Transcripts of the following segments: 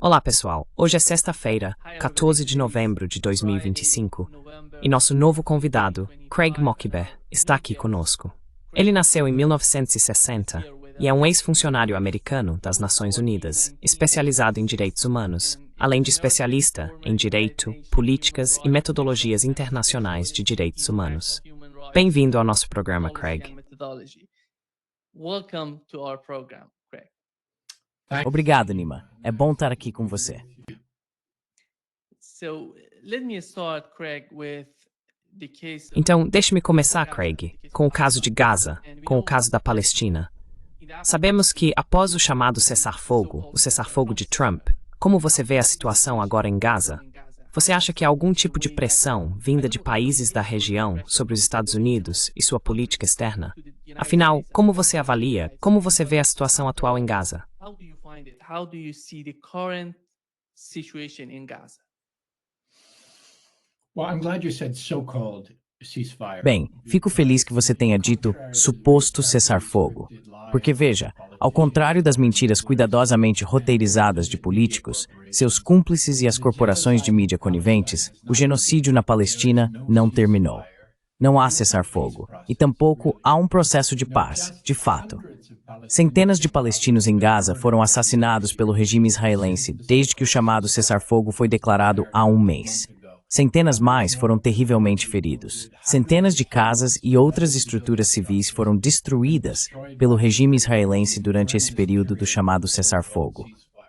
Olá, pessoal. Hoje é sexta-feira, 14 de novembro de 2025, e nosso novo convidado, Craig Mokhiber, está aqui conosco. Ele nasceu em 1960 e é um ex-funcionário americano das Nações Unidas, especializado em direitos humanos, além de especialista em direito, políticas e metodologias internacionais de direitos humanos. Bem-vindo ao nosso programa, Craig. Obrigado, Nima. É bom estar aqui com você. Então, deixe-me começar, Craig, com o caso de Gaza, com o caso da Palestina. Sabemos que, após o chamado cessar-fogo, o cessar-fogo de Trump, como você vê a situação agora em Gaza? Você acha que há algum tipo de pressão vinda de países da região sobre os Estados Unidos e sua política externa? Afinal, como você avalia, como você vê a situação atual em Gaza? How do you see the current situation in Gaza? Well, I'm glad you said so-called ceasefire. Bem, fico feliz que você tenha dito suposto cessar-fogo. Porque veja, ao contrário das mentiras cuidadosamente roteirizadas de políticos, seus cúmplices e as corporações de mídia coniventes, o genocídio na Palestina não terminou. Não há cessar-fogo, e tampouco há um processo de paz, de fato. Centenas de palestinos em Gaza foram assassinados pelo regime israelense desde que o chamado cessar-fogo foi declarado há um mês. Centenas mais foram terrivelmente feridos. Centenas de casas e outras estruturas civis foram destruídas pelo regime israelense durante esse período do chamado cessar-fogo.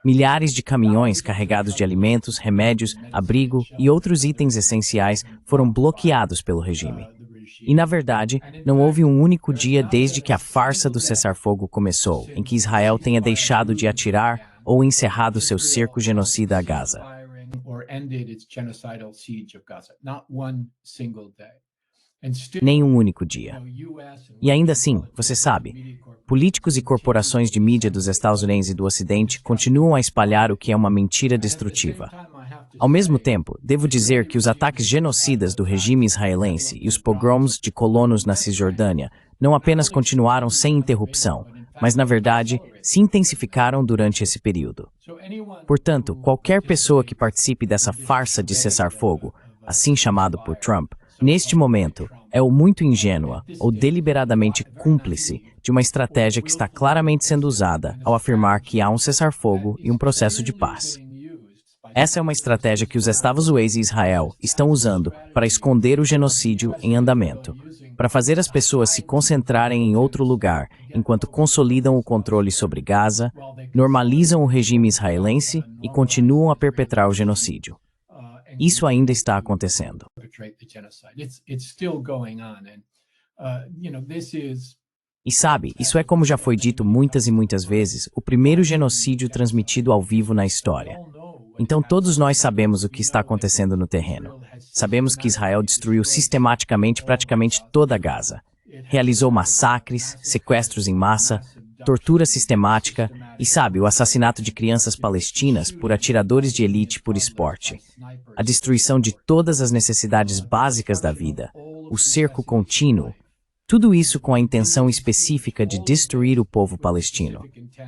Milhares de caminhões carregados de alimentos, remédios, abrigo e outros itens essenciais foram bloqueados pelo regime. E, na verdade, não houve um único dia desde que a farsa do cessar-fogo começou, em que Israel tenha deixado de atirar ou encerrado seu cerco genocida a Gaza. Nem um único dia. E ainda assim, você sabe, políticos e corporações de mídia dos Estados Unidos e do Ocidente continuam a espalhar o que é uma mentira destrutiva. Ao mesmo tempo, devo dizer que os ataques genocidas do regime israelense e os pogroms de colonos na Cisjordânia não apenas continuaram sem interrupção, mas, na verdade, se intensificaram durante esse período. Portanto, qualquer pessoa que participe dessa farsa de cessar-fogo, assim chamado por Trump, neste momento, é ou muito ingênua ou deliberadamente cúmplice de uma estratégia que está claramente sendo usada ao afirmar que há um cessar-fogo e um processo de paz. Essa é uma estratégia que os Estados Unidos e Israel estão usando para esconder o genocídio em andamento, para fazer as pessoas se concentrarem em outro lugar enquanto consolidam o controle sobre Gaza, normalizam o regime israelense e continuam a perpetrar o genocídio. Isso ainda está acontecendo. E sabe, isso é, como já foi dito muitas e muitas vezes, o primeiro genocídio transmitido ao vivo na história. Então todos nós sabemos o que está acontecendo no terreno. Sabemos que Israel destruiu sistematicamente praticamente toda Gaza. Realizou massacres, sequestros em massa, tortura sistemática e, sabe, o assassinato de crianças palestinas por atiradores de elite por esporte. A destruição de todas as necessidades básicas da vida, o cerco contínuo. Tudo isso com a intenção específica de destruir o povo palestino.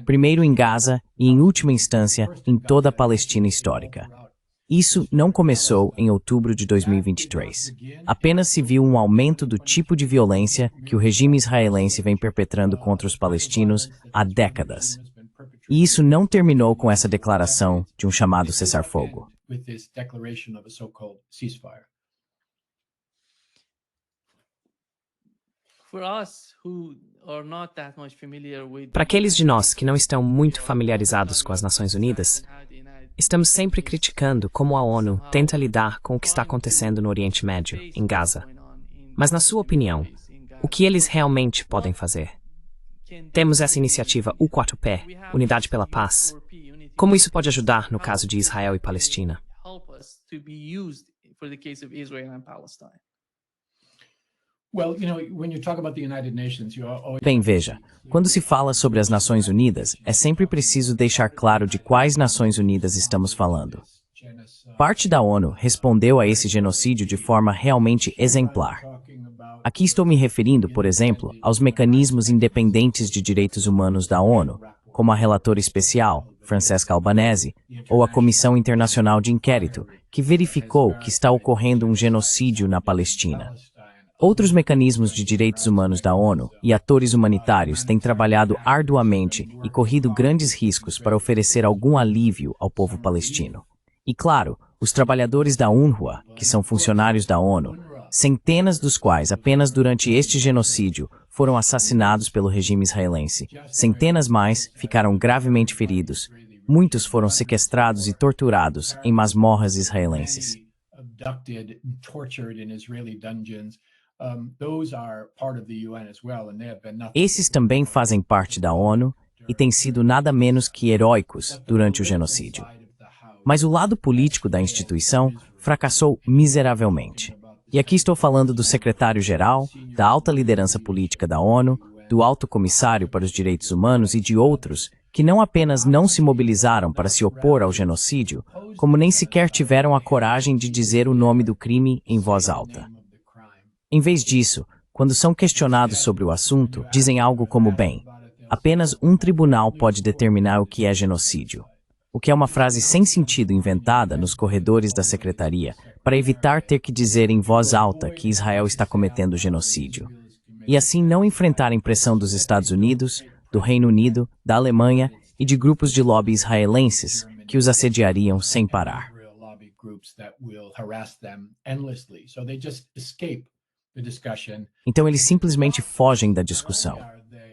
Primeiro em Gaza e, em última instância, em toda a Palestina histórica. Isso não começou em outubro de 2023. Apenas se viu um aumento do tipo de violência que o regime israelense vem perpetrando contra os palestinos há décadas. E isso não terminou com essa declaração de um chamado cessar-fogo. Para aqueles de nós que não estão muito familiarizados com as Nações Unidas, estamos sempre criticando como a ONU tenta lidar com o que está acontecendo no Oriente Médio, em Gaza. Mas, na sua opinião, o que eles realmente podem fazer? Temos essa iniciativa U4P, Unidade pela Paz. Como isso pode ajudar no caso de Israel e Palestina? Bem, veja, quando se fala sobre as Nações Unidas, é sempre preciso deixar claro de quais Nações Unidas estamos falando. Parte da ONU respondeu a esse genocídio de forma realmente exemplar. Aqui estou me referindo, por exemplo, aos mecanismos independentes de direitos humanos da ONU, como a relatora especial, Francesca Albanese, ou a Comissão Internacional de Inquérito, que verificou que está ocorrendo um genocídio na Palestina. Outros mecanismos de direitos humanos da ONU e atores humanitários têm trabalhado arduamente e corrido grandes riscos para oferecer algum alívio ao povo palestino. E claro, os trabalhadores da UNRWA, que são funcionários da ONU, centenas dos quais apenas durante este genocídio foram assassinados pelo regime israelense. Centenas mais ficaram gravemente feridos. Muitos foram sequestrados e torturados em masmorras israelenses. Esses também fazem parte da ONU e têm sido nada menos que heróicos durante o genocídio. Mas o lado político da instituição fracassou miseravelmente. E aqui estou falando do secretário-geral, da alta liderança política da ONU, do alto comissário para os direitos humanos e de outros que não apenas não se mobilizaram para se opor ao genocídio, como nem sequer tiveram a coragem de dizer o nome do crime em voz alta. Em vez disso, quando são questionados sobre o assunto, dizem algo como, bem, apenas um tribunal pode determinar o que é genocídio. O que é uma frase sem sentido inventada nos corredores da secretaria para evitar ter que dizer em voz alta que Israel está cometendo genocídio. E assim não enfrentarem pressão dos Estados Unidos, do Reino Unido, da Alemanha e de grupos de lobby israelenses que os assediariam sem parar. Então eles simplesmente fogem da discussão.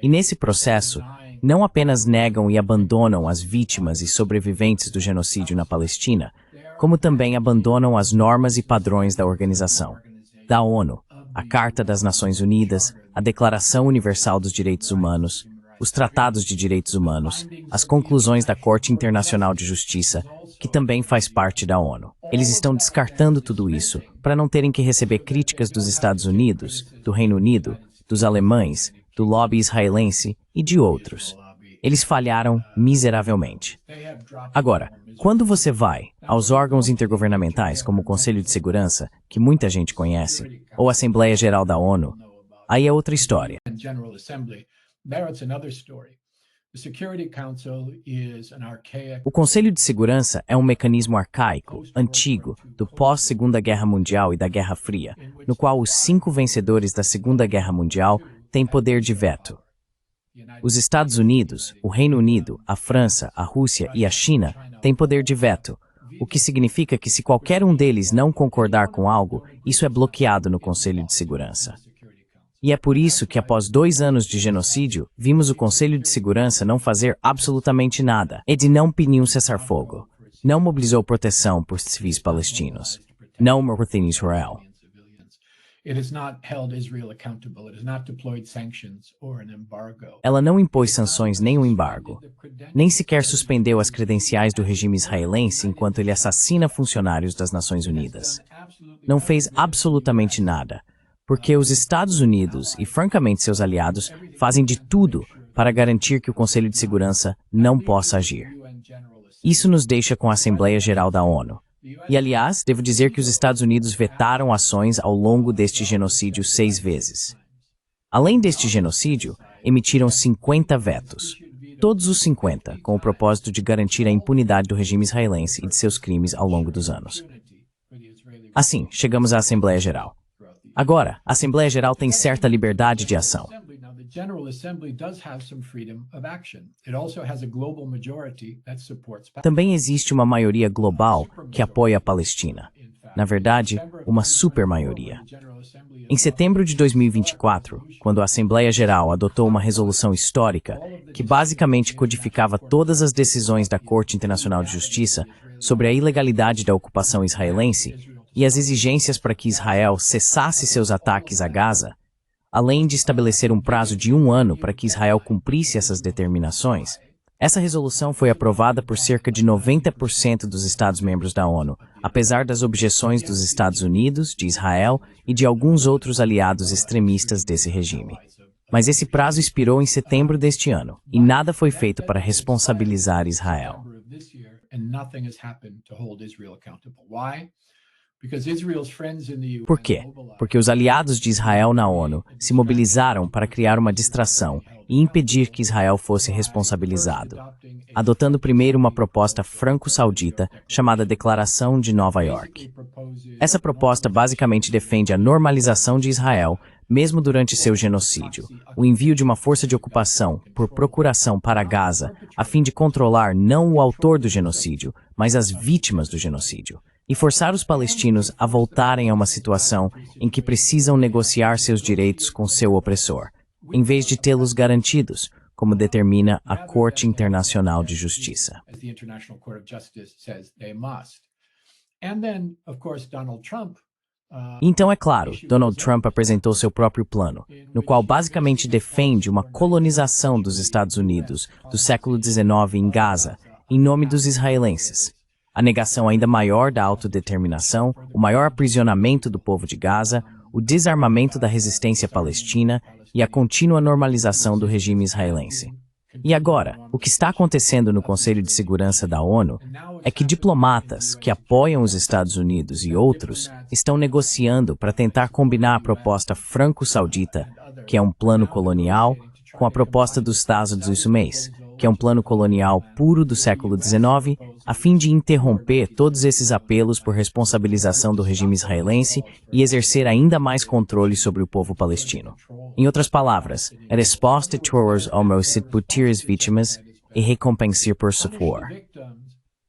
E nesse processo, não apenas negam e abandonam as vítimas e sobreviventes do genocídio na Palestina, como também abandonam as normas e padrões da organização, da ONU, a Carta das Nações Unidas, a Declaração Universal dos Direitos Humanos, os Tratados de Direitos Humanos, as conclusões da Corte Internacional de Justiça, que também faz parte da ONU. Eles estão descartando tudo isso para não terem que receber críticas dos Estados Unidos, do Reino Unido, dos alemães, do lobby israelense e de outros. Eles falharam miseravelmente. Agora, quando você vai aos órgãos intergovernamentais como o Conselho de Segurança, que muita gente conhece, ou a Assembleia Geral da ONU, aí é outra história. O Conselho de Segurança é um mecanismo arcaico, antigo, do pós-Segunda Guerra Mundial e da Guerra Fria, no qual os 5 vencedores da Segunda Guerra Mundial têm poder de veto. Os Estados Unidos, o Reino Unido, a França, a Rússia e a China têm poder de veto, o que significa que se qualquer um deles não concordar com algo, isso é bloqueado no Conselho de Segurança. E é por isso que após 2 anos de genocídio, vimos o Conselho de Segurança não fazer absolutamente nada. Ele não pediu um cessar-fogo, não mobilizou proteção por civis palestinos, não morreu em Israel. Ela não impôs sanções nem um embargo, nem sequer suspendeu as credenciais do regime israelense enquanto ele assassina funcionários das Nações Unidas. Não fez absolutamente nada, porque os Estados Unidos e, francamente, seus aliados fazem de tudo para garantir que o Conselho de Segurança não possa agir. Isso nos deixa com a Assembleia Geral da ONU. E, aliás, devo dizer que os Estados Unidos vetaram ações ao longo deste genocídio 6 vezes. Além deste genocídio, emitiram 50 vetos. Todos os 50, com o propósito de garantir a impunidade do regime israelense e de seus crimes ao longo dos anos. Assim, chegamos à Assembleia Geral. Agora, a Assembleia Geral tem certa liberdade de ação. Também existe uma maioria global que apoia a Palestina. Na verdade, uma supermaioria. Em setembro de 2024, quando a Assembleia Geral adotou uma resolução histórica que basicamente codificava todas as decisões da Corte Internacional de Justiça sobre a ilegalidade da ocupação israelense e as exigências para que Israel cessasse seus ataques a Gaza, além de estabelecer um prazo de 1 ano para que Israel cumprisse essas determinações, essa resolução foi aprovada por cerca de 90% dos Estados-membros da ONU, apesar das objeções dos Estados Unidos, de Israel e de alguns outros aliados extremistas desse regime. Mas esse prazo expirou em setembro deste ano, e nada foi feito para responsabilizar Israel. Por quê? Porque os aliados de Israel na ONU se mobilizaram para criar uma distração e impedir que Israel fosse responsabilizado, adotando primeiro uma proposta franco-saudita chamada Declaração de Nova York. Essa proposta basicamente defende a normalização de Israel, mesmo durante seu genocídio, o envio de uma força de ocupação por procuração para Gaza, a fim de controlar não o autor do genocídio, mas as vítimas do genocídio, e forçar os palestinos a voltarem a uma situação em que precisam negociar seus direitos com seu opressor, em vez de tê-los garantidos, como determina a Corte Internacional de Justiça. Então, é claro, Donald Trump apresentou seu próprio plano, no qual basicamente defende uma colonização dos Estados Unidos do século XIX em Gaza, em nome dos israelenses. A negação ainda maior da autodeterminação, o maior aprisionamento do povo de Gaza, o desarmamento da resistência palestina e a contínua normalização do regime israelense. E agora, o que está acontecendo no Conselho de Segurança da ONU é que diplomatas que apoiam os Estados Unidos e outros estão negociando para tentar combinar a proposta franco-saudita, que é um plano colonial, com a proposta dos Estados Unidos, que é um plano colonial puro do século XIX, a fim de interromper todos esses apelos por responsabilização do regime israelense e exercer ainda mais controle sobre o povo palestino. Em outras palavras, a resposta towards as vítimas e recompensar por sofrer.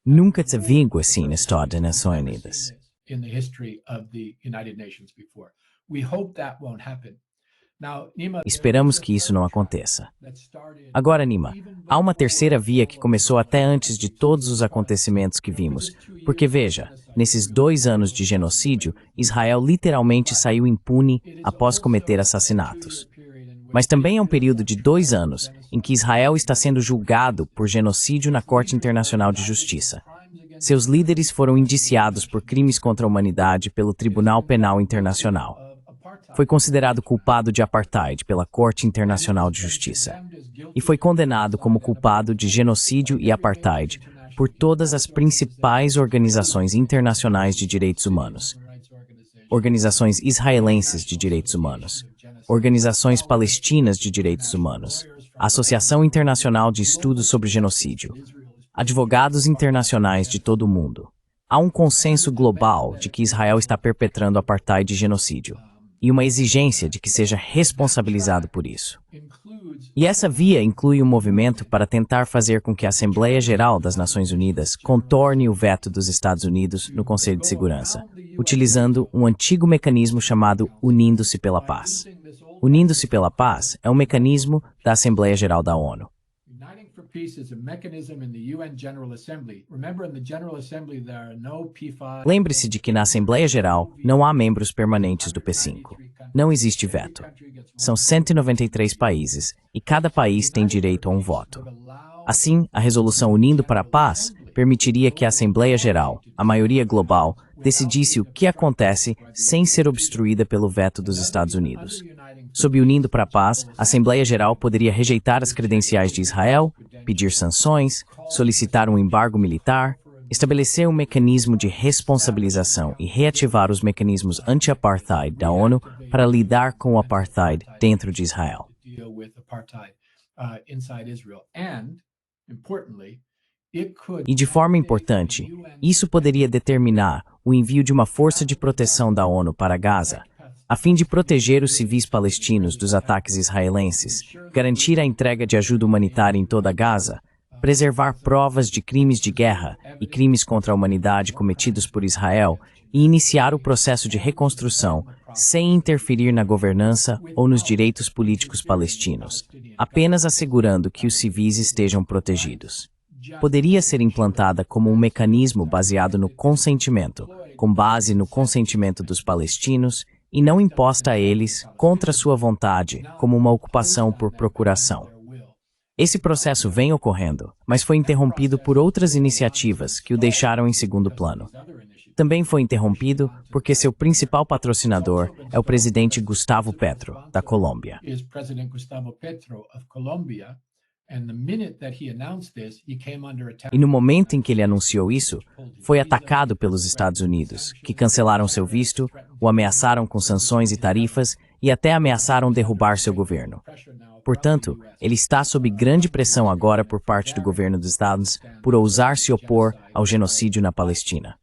Nunca se viu assim na história das Nações Unidas. Esperamos que isso não aconteça. Agora, Nima, há uma terceira via que começou até antes de todos os acontecimentos que vimos, porque veja, nesses 2 anos de genocídio, Israel literalmente saiu impune após cometer assassinatos. Mas também é um período de 2 anos em que Israel está sendo julgado por genocídio na Corte Internacional de Justiça. Seus líderes foram indiciados por crimes contra a humanidade pelo Tribunal Penal Internacional. Foi considerado culpado de apartheid pela Corte Internacional de Justiça e foi condenado como culpado de genocídio e apartheid por todas as principais organizações internacionais de direitos humanos, organizações israelenses de direitos humanos, organizações palestinas de direitos humanos, a Associação Internacional de Estudos sobre Genocídio, advogados internacionais de todo o mundo. Há um consenso global de que Israel está perpetrando apartheid e genocídio, e uma exigência de que seja responsabilizado por isso. E essa via inclui um movimento para tentar fazer com que a Assembleia Geral das Nações Unidas contorne o veto dos Estados Unidos no Conselho de Segurança, utilizando um antigo mecanismo chamado Unindo-se pela Paz. Unindo-se pela Paz é um mecanismo da Assembleia Geral da ONU. Lembre-se de que na Assembleia Geral não há membros permanentes do P5. Não existe veto. São 193 países e cada país tem direito a um voto. Assim, a resolução Unindo para a Paz permitiria que a Assembleia Geral, a maioria global, decidisse o que acontece sem ser obstruída pelo veto dos Estados Unidos. Sob Unindo para a Paz, a Assembleia Geral poderia rejeitar as credenciais de Israel, pedir sanções, solicitar um embargo militar, estabelecer um mecanismo de responsabilização e reativar os mecanismos anti-apartheid da ONU para lidar com o apartheid dentro de Israel. E de forma importante, isso poderia determinar o envio de uma força de proteção da ONU para Gaza, a fim de proteger os civis palestinos dos ataques israelenses, garantir a entrega de ajuda humanitária em toda Gaza, preservar provas de crimes de guerra e crimes contra a humanidade cometidos por Israel e iniciar o processo de reconstrução sem interferir na governança ou nos direitos políticos palestinos, apenas assegurando que os civis estejam protegidos. Poderia ser implantada como um mecanismo baseado no consentimento, com base no consentimento dos palestinos, e não imposta a eles, contra sua vontade, como uma ocupação por procuração. Esse processo vem ocorrendo, mas foi interrompido por outras iniciativas que o deixaram em segundo plano. Também foi interrompido porque seu principal patrocinador é o presidente Gustavo Petro, da Colômbia. E no momento em que ele anunciou isso, foi atacado pelos Estados Unidos, que cancelaram seu visto, o ameaçaram com sanções e tarifas e até ameaçaram derrubar seu governo. Portanto, ele está sob grande pressão agora por parte do governo dos Estados por ousar se opor ao genocídio na Palestina.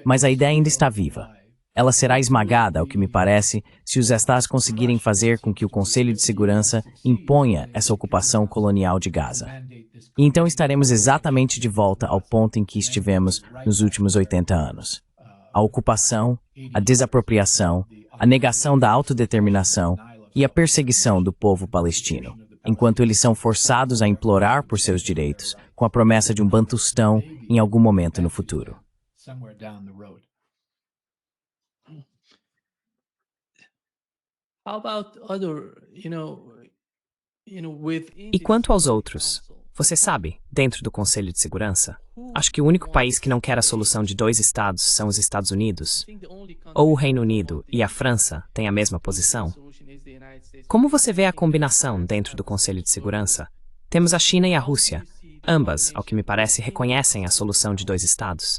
Mas a ideia ainda está viva. Ela será esmagada, ao que me parece, se os Estados conseguirem fazer com que o Conselho de Segurança imponha essa ocupação colonial de Gaza. E então estaremos exatamente de volta ao ponto em que estivemos nos últimos 80 anos. A ocupação, a desapropriação, a negação da autodeterminação e a perseguição do povo palestino, enquanto eles são forçados a implorar por seus direitos, com a promessa de um Bantustão em algum momento no futuro. E quanto aos outros? Você sabe, dentro do Conselho de Segurança, acho que o único país que não quer a solução de dois estados são os Estados Unidos? Ou o Reino Unido e a França têm a mesma posição? Como você vê a combinação dentro do Conselho de Segurança? Temos a China e a Rússia. Ambas, ao que me parece, reconhecem a solução de dois estados.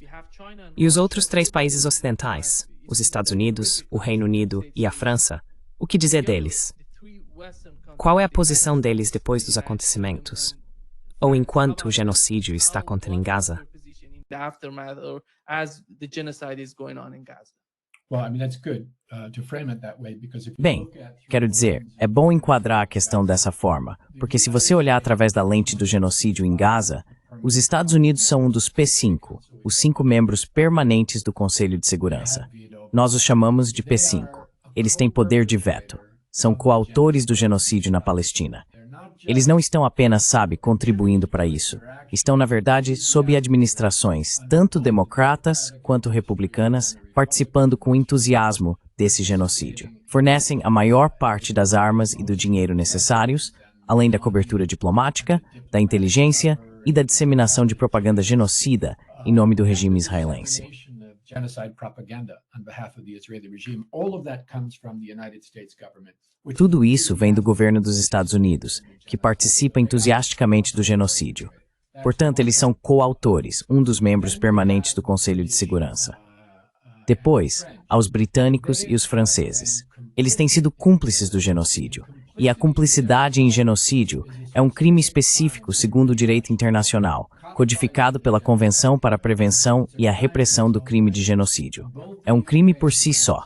E os outros três países ocidentais, os Estados Unidos, o Reino Unido e a França, o que dizer deles? Qual é a posição deles depois dos acontecimentos? Ou enquanto o genocídio está acontecendo em Gaza? Bem, quero dizer, é bom enquadrar a questão dessa forma, porque se você olhar através da lente do genocídio em Gaza, os Estados Unidos são um dos P5, os 5 membros permanentes do Conselho de Segurança. Nós os chamamos de P5. Eles têm poder de veto. São coautores do genocídio na Palestina. Eles não estão apenas, contribuindo para isso. Estão, na verdade, sob administrações, tanto democratas quanto republicanas, participando com entusiasmo desse genocídio. Fornecem a maior parte das armas e do dinheiro necessários, além da cobertura diplomática, da inteligência e da disseminação de propaganda genocida em nome do regime israelense. Tudo isso vem do governo dos Estados Unidos, que participa entusiasticamente do genocídio. Portanto, eles são coautores, um dos membros permanentes do Conselho de Segurança. Depois, aos britânicos e os franceses. Eles têm sido cúmplices do genocídio. E a cumplicidade em genocídio é um crime específico segundo o direito internacional, codificado pela Convenção para a Prevenção e a Repressão do Crime de Genocídio. É um crime por si só.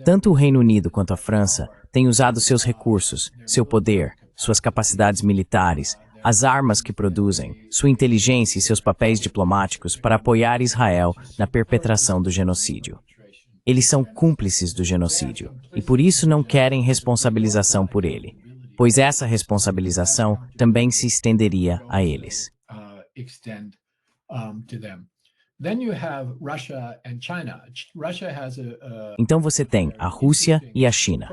Tanto o Reino Unido quanto a França têm usado seus recursos, seu poder, suas capacidades militares, as armas que produzem, sua inteligência e seus papéis diplomáticos para apoiar Israel na perpetração do genocídio. Eles são cúmplices do genocídio e por isso não querem responsabilização por ele, pois essa responsabilização também se estenderia a eles. Então você tem a Rússia e a China.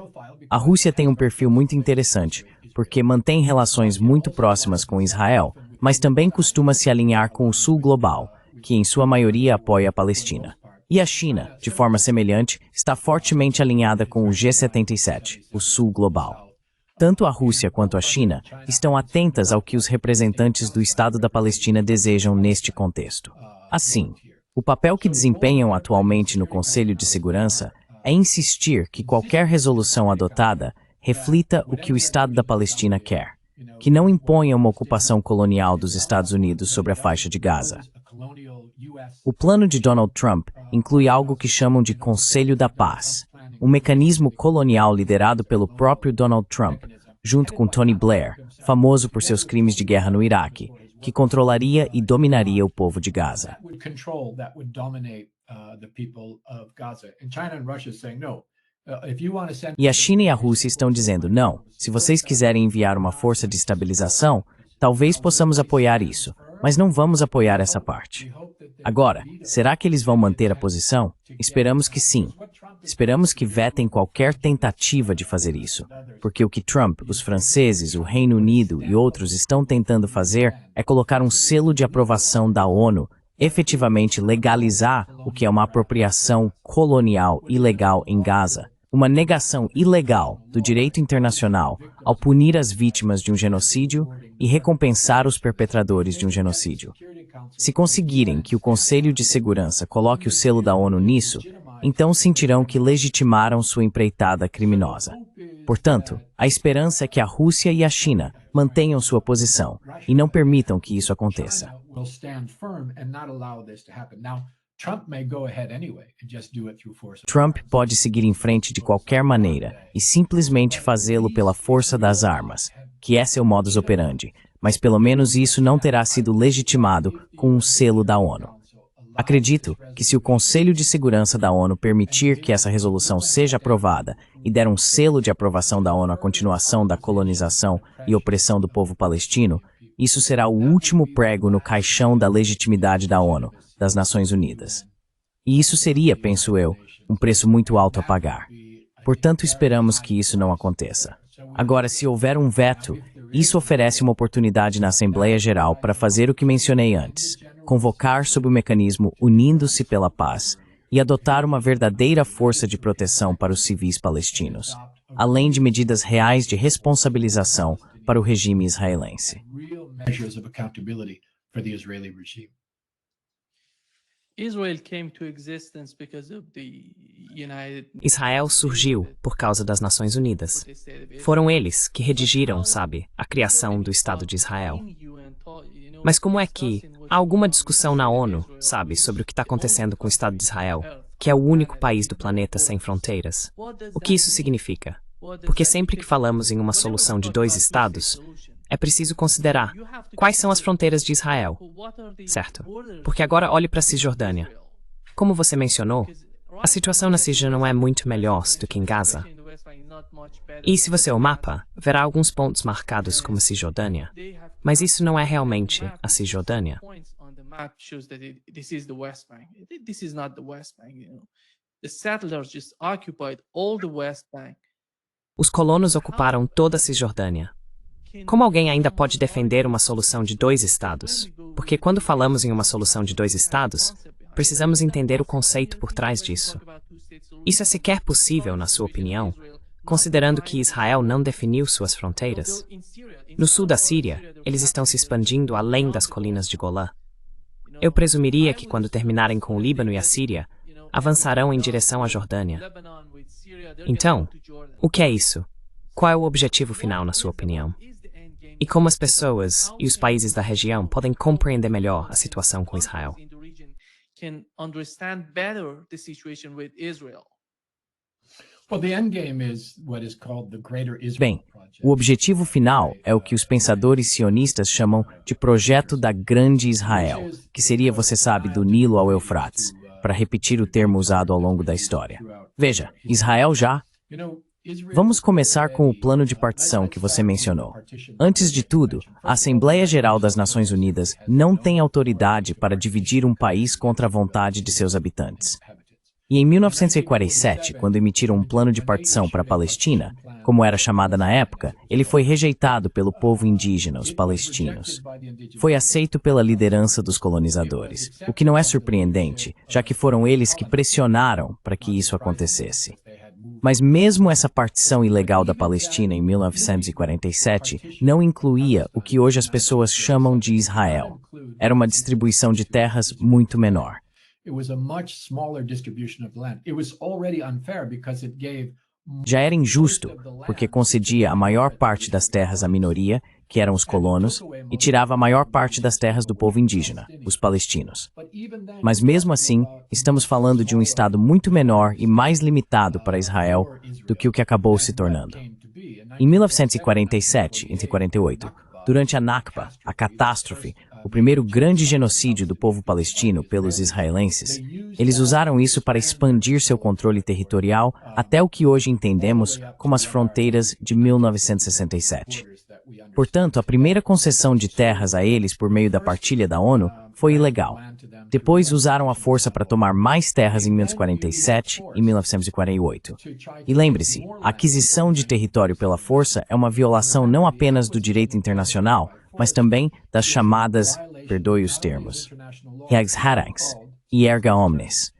A Rússia tem um perfil muito interessante, porque mantém relações muito próximas com Israel, mas também costuma se alinhar com o Sul Global, que em sua maioria apoia a Palestina. E a China, de forma semelhante, está fortemente alinhada com o G77, o Sul Global. Tanto a Rússia quanto a China estão atentas ao que os representantes do Estado da Palestina desejam neste contexto. Assim, o papel que desempenham atualmente no Conselho de Segurança é insistir que qualquer resolução adotada reflita o que o Estado da Palestina quer, que não imponha uma ocupação colonial dos Estados Unidos sobre a faixa de Gaza. O plano de Donald Trump inclui algo que chamam de Conselho da Paz, um mecanismo colonial liderado pelo próprio Donald Trump, junto com Tony Blair, famoso por seus crimes de guerra no Iraque, que controlaria e dominaria o povo de Gaza. E a China e a Rússia estão dizendo, não, se vocês quiserem enviar uma força de estabilização, talvez possamos apoiar isso, mas não vamos apoiar essa parte. Agora, será que eles vão manter a posição? Esperamos que sim. Esperamos que vetem qualquer tentativa de fazer isso, porque o que Trump, os franceses, o Reino Unido e outros estão tentando fazer é colocar um selo de aprovação da ONU, efetivamente legalizar o que é uma apropriação colonial ilegal em Gaza, uma negação ilegal do direito internacional ao punir as vítimas de um genocídio e recompensar os perpetradores de um genocídio. Se conseguirem que o Conselho de Segurança coloque o selo da ONU nisso, então sentirão que legitimaram sua empreitada criminosa. Portanto, a esperança é que a Rússia e a China mantenham sua posição e não permitam que isso aconteça. Trump pode seguir em frente de qualquer maneira e simplesmente fazê-lo pela força das armas, que é seu modus operandi, mas pelo menos isso não terá sido legitimado com um selo da ONU. Acredito que se o Conselho de Segurança da ONU permitir que essa resolução seja aprovada e der um selo de aprovação da ONU à continuação da colonização e opressão do povo palestino, isso será o último prego no caixão da legitimidade da ONU, das Nações Unidas. E isso seria, penso eu, um preço muito alto a pagar. Portanto, esperamos que isso não aconteça. Agora, se houver um veto, isso oferece uma oportunidade na Assembleia Geral para fazer o que mencionei antes, convocar sob o mecanismo Unindo-se pela Paz e adotar uma verdadeira força de proteção para os civis palestinos, além de medidas reais de responsabilização para o regime israelense. Israel surgiu por causa das Nações Unidas. Foram eles que redigiram, sabe, a criação do Estado de Israel. Mas como é que há alguma discussão na ONU, sabe, sobre o que está acontecendo com o Estado de Israel, que é o único país do planeta sem fronteiras? O que isso significa? Porque sempre que falamos em uma solução de dois estados, é preciso considerar quais são as fronteiras de Israel, certo? Porque agora olhe para a Cisjordânia. Como você mencionou, a situação na Cisjordânia não é muito melhor do que em Gaza. E se você o mapa, verá alguns pontos marcados como Cisjordânia. Mas isso não é realmente a Cisjordânia. Os colonos ocuparam toda a Cisjordânia. Como alguém ainda pode defender uma solução de dois estados? Porque quando falamos em uma solução de dois estados, precisamos entender o conceito por trás disso. Isso é sequer possível, na sua opinião, considerando que Israel não definiu suas fronteiras? No sul da Síria, eles estão se expandindo além das colinas de Golã. Eu presumiria que quando terminarem com o Líbano e a Síria, avançarão em direção à Jordânia. Então, o que é isso? Qual é o objetivo final, na sua opinião? E como as pessoas e os países da região podem compreender melhor a situação com Israel? Bem, o objetivo final é o que os pensadores sionistas chamam de Projeto da Grande Israel, que seria, você sabe, do Nilo ao Eufrates, para repetir o termo usado ao longo da história. Veja, Israel já... Vamos começar com o plano de partição que você mencionou. Antes de tudo, a Assembleia Geral das Nações Unidas não tem autoridade para dividir um país contra a vontade de seus habitantes. E em 1947, quando emitiram um plano de partição para a Palestina, como era chamada na época, ele foi rejeitado pelo povo indígena, os palestinos. Foi aceito pela liderança dos colonizadores, o que não é surpreendente, já que foram eles que pressionaram para que isso acontecesse. Mas mesmo essa partição ilegal da Palestina em 1947 não incluía o que hoje as pessoas chamam de Israel. Era uma distribuição de terras muito menor. Já era injusto, porque concedia a maior parte das terras à minoria, que eram os colonos, e tirava a maior parte das terras do povo indígena, os palestinos. Mas mesmo assim, estamos falando de um estado muito menor e mais limitado para Israel do que o que acabou se tornando. Em 1947 e 48, durante a Nakba, a catástrofe, o primeiro grande genocídio do povo palestino pelos israelenses, eles usaram isso para expandir seu controle territorial até o que hoje entendemos como as fronteiras de 1967. Portanto, a primeira concessão de terras a eles por meio da partilha da ONU foi ilegal. Depois usaram a força para tomar mais terras em 1947 e 1948. E lembre-se, a aquisição de território pela força é uma violação não apenas do direito internacional, mas também das chamadas, perdoe os termos, regs harangs e erga omnes,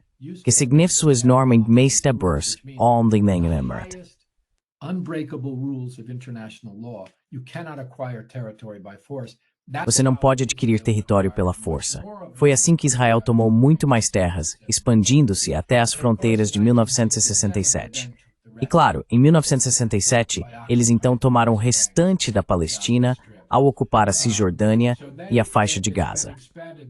que significa norma meestabers omdingmengenemert. Você não pode adquirir território pela força. Foi assim que Israel tomou muito mais terras, expandindo-se até as fronteiras de 1967. E claro, em 1967, eles então tomaram o restante da Palestina ao ocupar a Cisjordânia e a faixa de Gaza.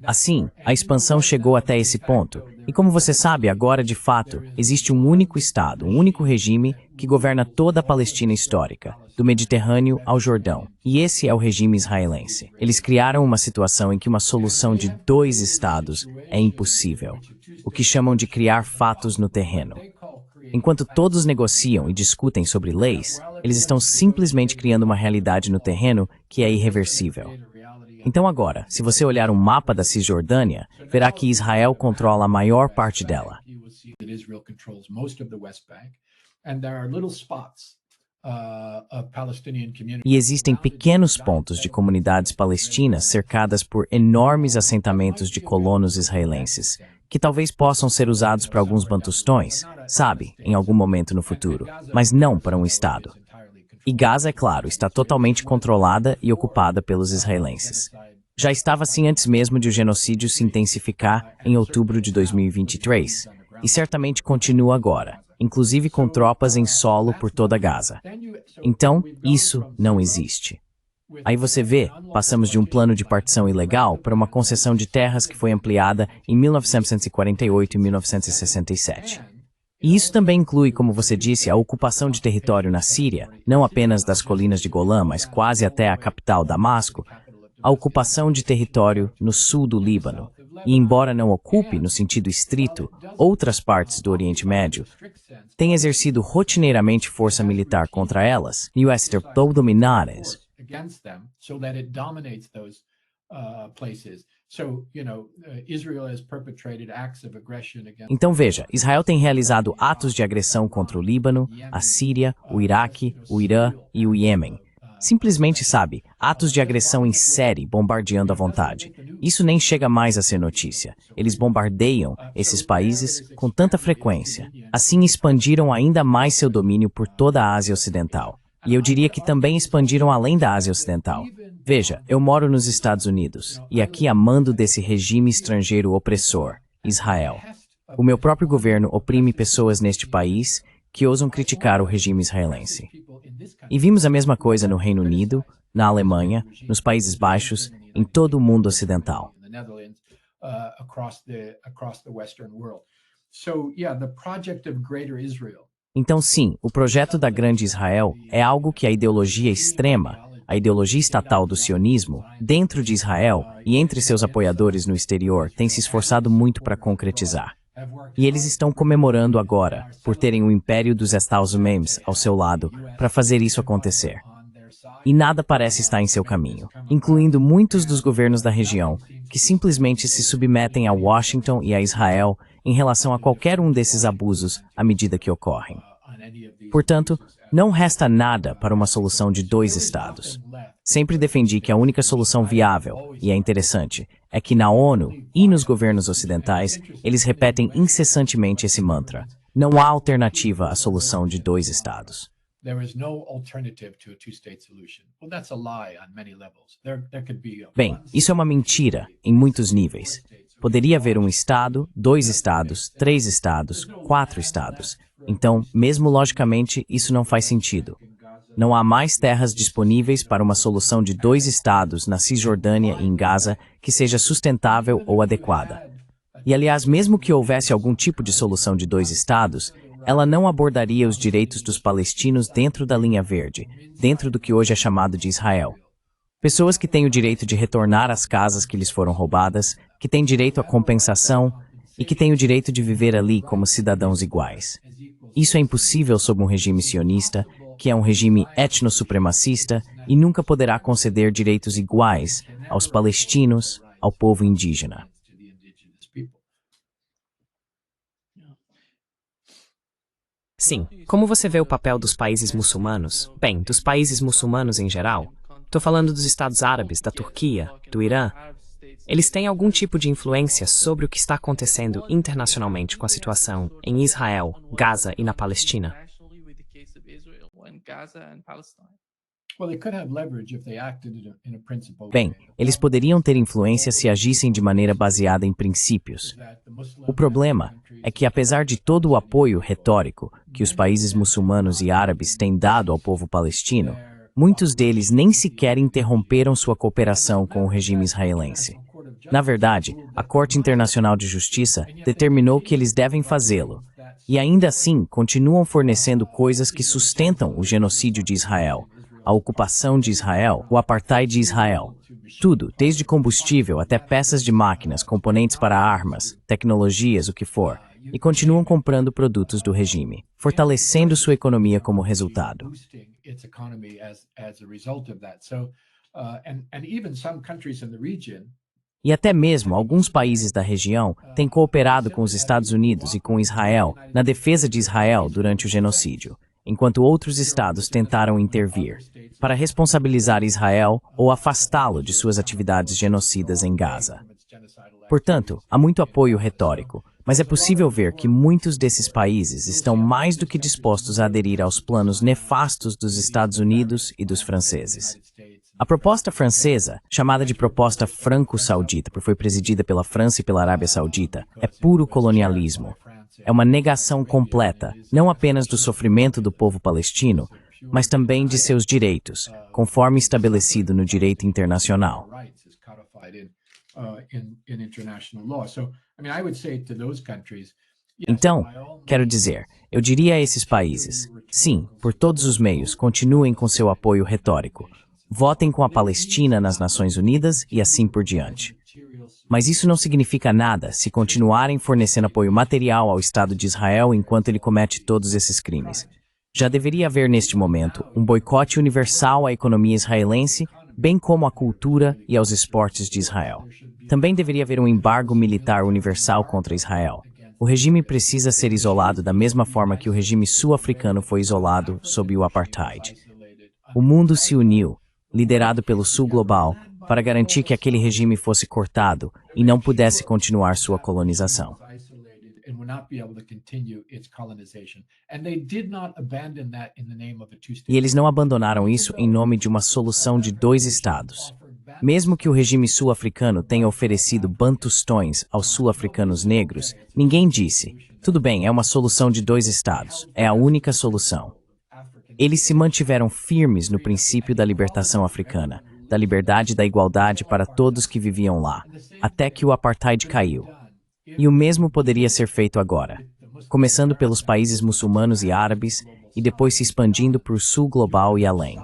Assim, a expansão chegou até esse ponto, e como você sabe, agora de fato, existe um único Estado, um único regime que governa toda a Palestina histórica, do Mediterrâneo ao Jordão. E esse é o regime israelense. Eles criaram uma situação em que uma solução de 2 estados é impossível, o que chamam de criar fatos no terreno. Enquanto todos negociam e discutem sobre leis, eles estão simplesmente criando uma realidade no terreno que é irreversível. Então agora, se você olhar um mapa da Cisjordânia, verá que Israel controla a maior parte dela. E existem pequenos pontos de comunidades palestinas cercadas por enormes assentamentos de colonos israelenses, que talvez possam ser usados para alguns bantustões, sabe, em algum momento no futuro, mas não para um Estado. E Gaza, é claro, está totalmente controlada e ocupada pelos israelenses. Já estava assim antes mesmo de o genocídio se intensificar em outubro de 2023, e certamente continua agora, inclusive com tropas em solo por toda Gaza. Então, isso não existe. Aí você vê, passamos de um plano de partição ilegal para uma concessão de terras que foi ampliada em 1948 e 1967. E isso também inclui, como você disse, a ocupação de território na Síria, não apenas das colinas de Golã, mas quase até a capital, Damasco, a ocupação de território no sul do Líbano, e embora não ocupe, no sentido estrito, outras partes do Oriente Médio, tem exercido rotineiramente força militar contra elas, e o estão dominadas. Então veja, Israel tem realizado atos de agressão contra o Líbano, a Síria, o Iraque, o Irã e o Iêmen. Simplesmente, sabe, atos de agressão em série, bombardeando à vontade. Isso nem chega mais a ser notícia. Eles bombardeiam esses países com tanta frequência. Assim expandiram ainda mais seu domínio por toda a Ásia Ocidental. E eu diria que também expandiram além da Ásia Ocidental. Veja, eu moro nos Estados Unidos, e aqui a mando desse regime estrangeiro opressor, Israel. O meu próprio governo oprime pessoas neste país que ousam criticar o regime israelense. E vimos a mesma coisa no Reino Unido, na Alemanha, nos Países Baixos, em todo o mundo ocidental. Então sim, o projeto da Grande Israel é algo que a ideologia extrema, a ideologia estatal do sionismo, dentro de Israel e entre seus apoiadores no exterior, tem se esforçado muito para concretizar. E eles estão comemorando agora, por terem o Império dos Estados Unidos ao seu lado, para fazer isso acontecer. E nada parece estar em seu caminho, incluindo muitos dos governos da região, que simplesmente se submetem a Washington e a Israel em relação a qualquer um desses abusos à medida que ocorrem. Portanto, não resta nada para uma solução de 2 estados. Sempre defendi que a única solução viável, e é interessante, é que na ONU e nos governos ocidentais, eles repetem incessantemente esse mantra. Não há alternativa à solução de 2 estados. Bem, isso é uma mentira em muitos níveis. Poderia haver um estado, 2 estados, 3 estados, 4 estados. Então, mesmo logicamente, isso não faz sentido. Não há mais terras disponíveis para uma solução de 2 estados na Cisjordânia e em Gaza que seja sustentável ou adequada. E aliás, mesmo que houvesse algum tipo de solução de 2 estados, ela não abordaria os direitos dos palestinos dentro da linha verde, dentro do que hoje é chamado de Israel. Pessoas que têm o direito de retornar às casas que lhes foram roubadas, que têm direito à compensação e que têm o direito de viver ali como cidadãos iguais. Isso é impossível sob um regime sionista, que é um regime etnossupremacista e nunca poderá conceder direitos iguais aos palestinos, ao povo indígena. Sim, como você vê o papel dos países muçulmanos? Bem, dos países muçulmanos em geral. Estou falando dos Estados Árabes, da Turquia, do Irã. Eles têm algum tipo de influência sobre o que está acontecendo internacionalmente com a situação em Israel, Gaza e na Palestina? Bem, eles poderiam ter influência se agissem de maneira baseada em princípios. O problema é que, apesar de todo o apoio retórico que os países muçulmanos e árabes têm dado ao povo palestino, muitos deles nem sequer interromperam sua cooperação com o regime israelense. Na verdade, a Corte Internacional de Justiça determinou que eles devem fazê-lo, e ainda assim continuam fornecendo coisas que sustentam o genocídio de Israel, a ocupação de Israel, o apartheid de Israel. Tudo, desde combustível até peças de máquinas, componentes para armas, tecnologias, o que for, e continuam comprando produtos do regime, fortalecendo sua economia como resultado. E até mesmo alguns países da região têm cooperado com os Estados Unidos e com Israel na defesa de Israel durante o genocídio, enquanto outros estados tentaram intervir, para responsabilizar Israel ou afastá-lo de suas atividades genocidas em Gaza. Portanto, há muito apoio retórico, mas é possível ver que muitos desses países estão mais do que dispostos a aderir aos planos nefastos dos Estados Unidos e dos franceses. A proposta francesa, chamada de proposta franco-saudita, porque foi presidida pela França e pela Arábia Saudita, é puro colonialismo. É uma negação completa, não apenas do sofrimento do povo palestino, mas também de seus direitos, conforme estabelecido no direito internacional. Então, quero dizer, eu diria a esses países, sim, por todos os meios, continuem com seu apoio retórico. Votem com a Palestina nas Nações Unidas e assim por diante. Mas isso não significa nada se continuarem fornecendo apoio material ao Estado de Israel enquanto ele comete todos esses crimes. Já deveria haver neste momento um boicote universal à economia israelense, bem como à cultura e aos esportes de Israel. Também deveria haver um embargo militar universal contra Israel. O regime precisa ser isolado da mesma forma que o regime sul-africano foi isolado sob o apartheid. O mundo se uniu, liderado pelo Sul Global, para garantir que aquele regime fosse cortado e não pudesse continuar sua colonização. E eles não abandonaram isso em nome de uma solução de dois estados. Mesmo que o regime sul-africano tenha oferecido bantustões aos sul-africanos negros, ninguém disse, tudo bem, é uma solução de dois estados, é a única solução. Eles se mantiveram firmes no princípio da libertação africana, da liberdade e da igualdade para todos que viviam lá, até que o apartheid caiu. E o mesmo poderia ser feito agora, começando pelos países muçulmanos e árabes e depois se expandindo para o sul global e além.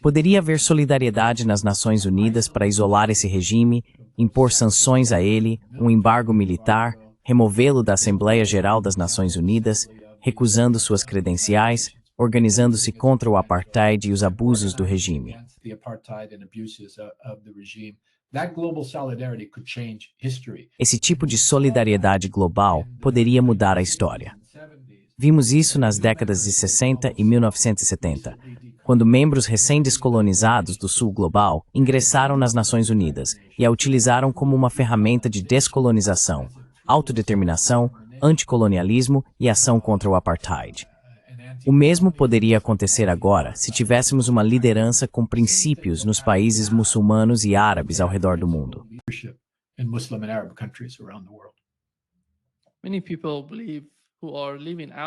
Poderia haver solidariedade nas Nações Unidas para isolar esse regime, impor sanções a ele, um embargo militar, removê-lo da Assembleia Geral das Nações Unidas, recusando suas credenciais, organizando-se contra o apartheid e os abusos do regime. Esse tipo de solidariedade global poderia mudar a história. Vimos isso nas décadas de 60 e 1970, quando membros recém-descolonizados do Sul Global ingressaram nas Nações Unidas e a utilizaram como uma ferramenta de descolonização, autodeterminação, anticolonialismo e ação contra o apartheid. O mesmo poderia acontecer agora se tivéssemos uma liderança com princípios nos países muçulmanos e árabes ao redor do mundo.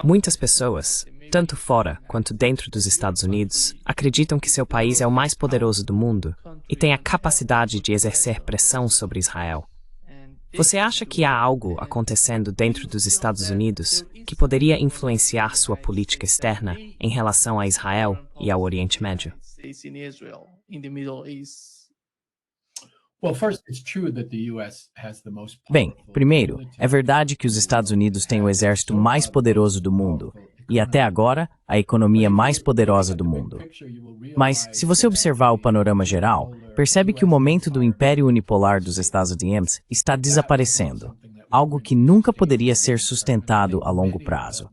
Muitas pessoas, tanto fora quanto dentro dos Estados Unidos, acreditam que seu país é o mais poderoso do mundo e tem a capacidade de exercer pressão sobre Israel. Você acha que há algo acontecendo dentro dos Estados Unidos que poderia influenciar sua política externa em relação a Israel e ao Oriente Médio? Bem, primeiro, é verdade que os Estados Unidos têm o exército mais poderoso do mundo e, até agora, a economia mais poderosa do mundo. Mas, se você observar o panorama geral, percebe que o momento do Império Unipolar dos Estados Unidos está desaparecendo, algo que nunca poderia ser sustentado a longo prazo.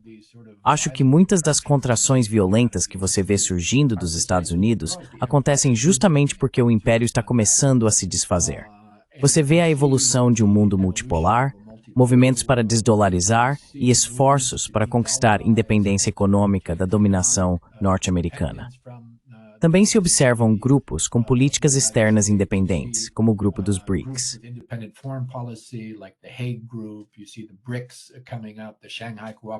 Acho que muitas das contrações violentas que você vê surgindo dos Estados Unidos acontecem justamente porque o Império está começando a se desfazer. Você vê a evolução de um mundo multipolar, movimentos para desdolarizar e esforços para conquistar independência econômica da dominação norte-americana. Também se observam grupos com políticas externas independentes, como o grupo dos BRICS.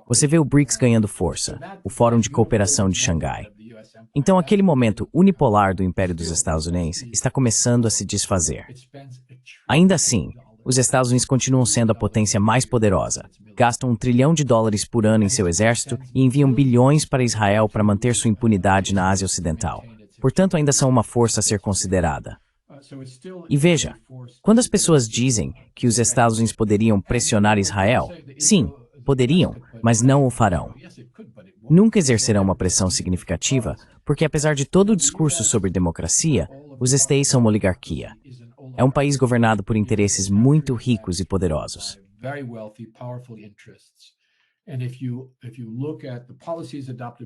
Você vê o BRICS ganhando força, o Fórum de Cooperação de Xangai. Então, aquele momento unipolar do Império dos Estados Unidos está começando a se desfazer. Ainda assim, os Estados Unidos continuam sendo a potência mais poderosa, gastam $1 trilhão por ano em seu exército e enviam bilhões para Israel para manter sua impunidade na Ásia Ocidental. Portanto, ainda são uma força a ser considerada. E veja, quando as pessoas dizem que os Estados Unidos poderiam pressionar Israel, sim, poderiam, mas não o farão. Nunca exercerão uma pressão significativa, porque apesar de todo o discurso sobre democracia, os Estados são uma oligarquia. É um país governado por interesses muito ricos e poderosos.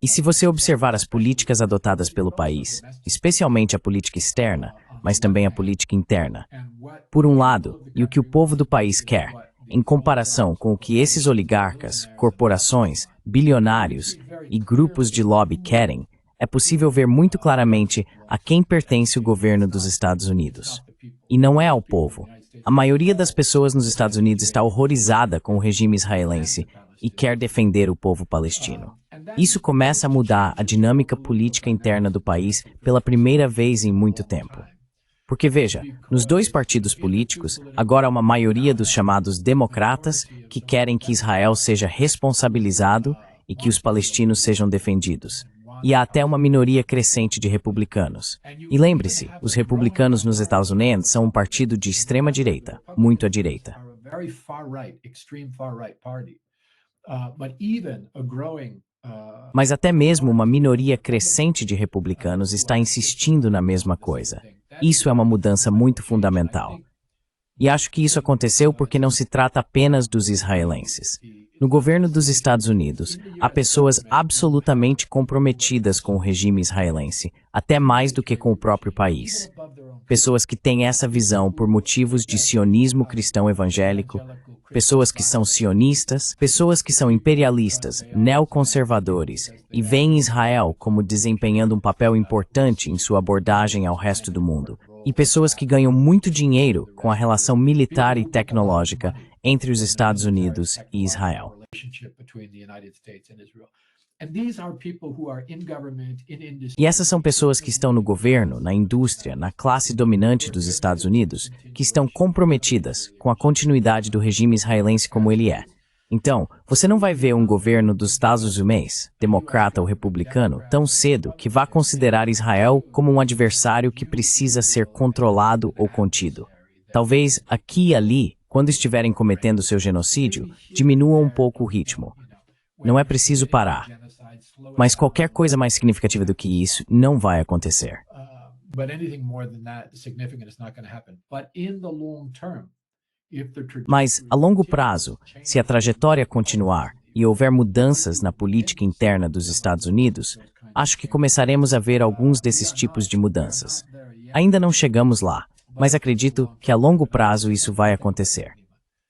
E se você observar as políticas adotadas pelo país, especialmente a política externa, mas também a política interna, por um lado, e o que o povo do país quer, em comparação com o que esses oligarcas, corporações, bilionários e grupos de lobby querem, é possível ver muito claramente a quem pertence o governo dos Estados Unidos. E não é ao povo. A maioria das pessoas nos Estados Unidos está horrorizada com o regime israelense e quer defender o povo palestino. Isso começa a mudar a dinâmica política interna do país pela primeira vez em muito tempo. Porque veja, nos dois partidos políticos, agora há uma maioria dos chamados democratas que querem que Israel seja responsabilizado e que os palestinos sejam defendidos. E há até uma minoria crescente de republicanos. E lembre-se, os republicanos nos Estados Unidos são um partido de extrema-direita, muito à direita. Mas até mesmo uma minoria crescente de republicanos está insistindo na mesma coisa. Isso é uma mudança muito fundamental. E acho que isso aconteceu porque não se trata apenas dos israelenses. No governo dos Estados Unidos, há pessoas absolutamente comprometidas com o regime israelense, até mais do que com o próprio país. Pessoas que têm essa visão por motivos de sionismo cristão evangélico, pessoas que são sionistas, pessoas que são imperialistas, neoconservadores e veem Israel como desempenhando um papel importante em sua abordagem ao resto do mundo, e pessoas que ganham muito dinheiro com a relação militar e tecnológica entre os Estados Unidos e Israel. E essas são pessoas que estão no governo, na indústria, na classe dominante dos Estados Unidos, que estão comprometidas com a continuidade do regime israelense como ele é. Então, você não vai ver um governo dos Estados Unidos, democrata ou republicano, tão cedo que vá considerar Israel como um adversário que precisa ser controlado ou contido. Talvez aqui e ali, quando estiverem cometendo seu genocídio, diminuam um pouco o ritmo. Não é preciso parar. Mas qualquer coisa mais significativa do que isso não vai acontecer. Mas, a longo prazo, se a trajetória continuar e houver mudanças na política interna dos Estados Unidos, acho que começaremos a ver alguns desses tipos de mudanças. Ainda não chegamos lá, mas acredito que a longo prazo isso vai acontecer.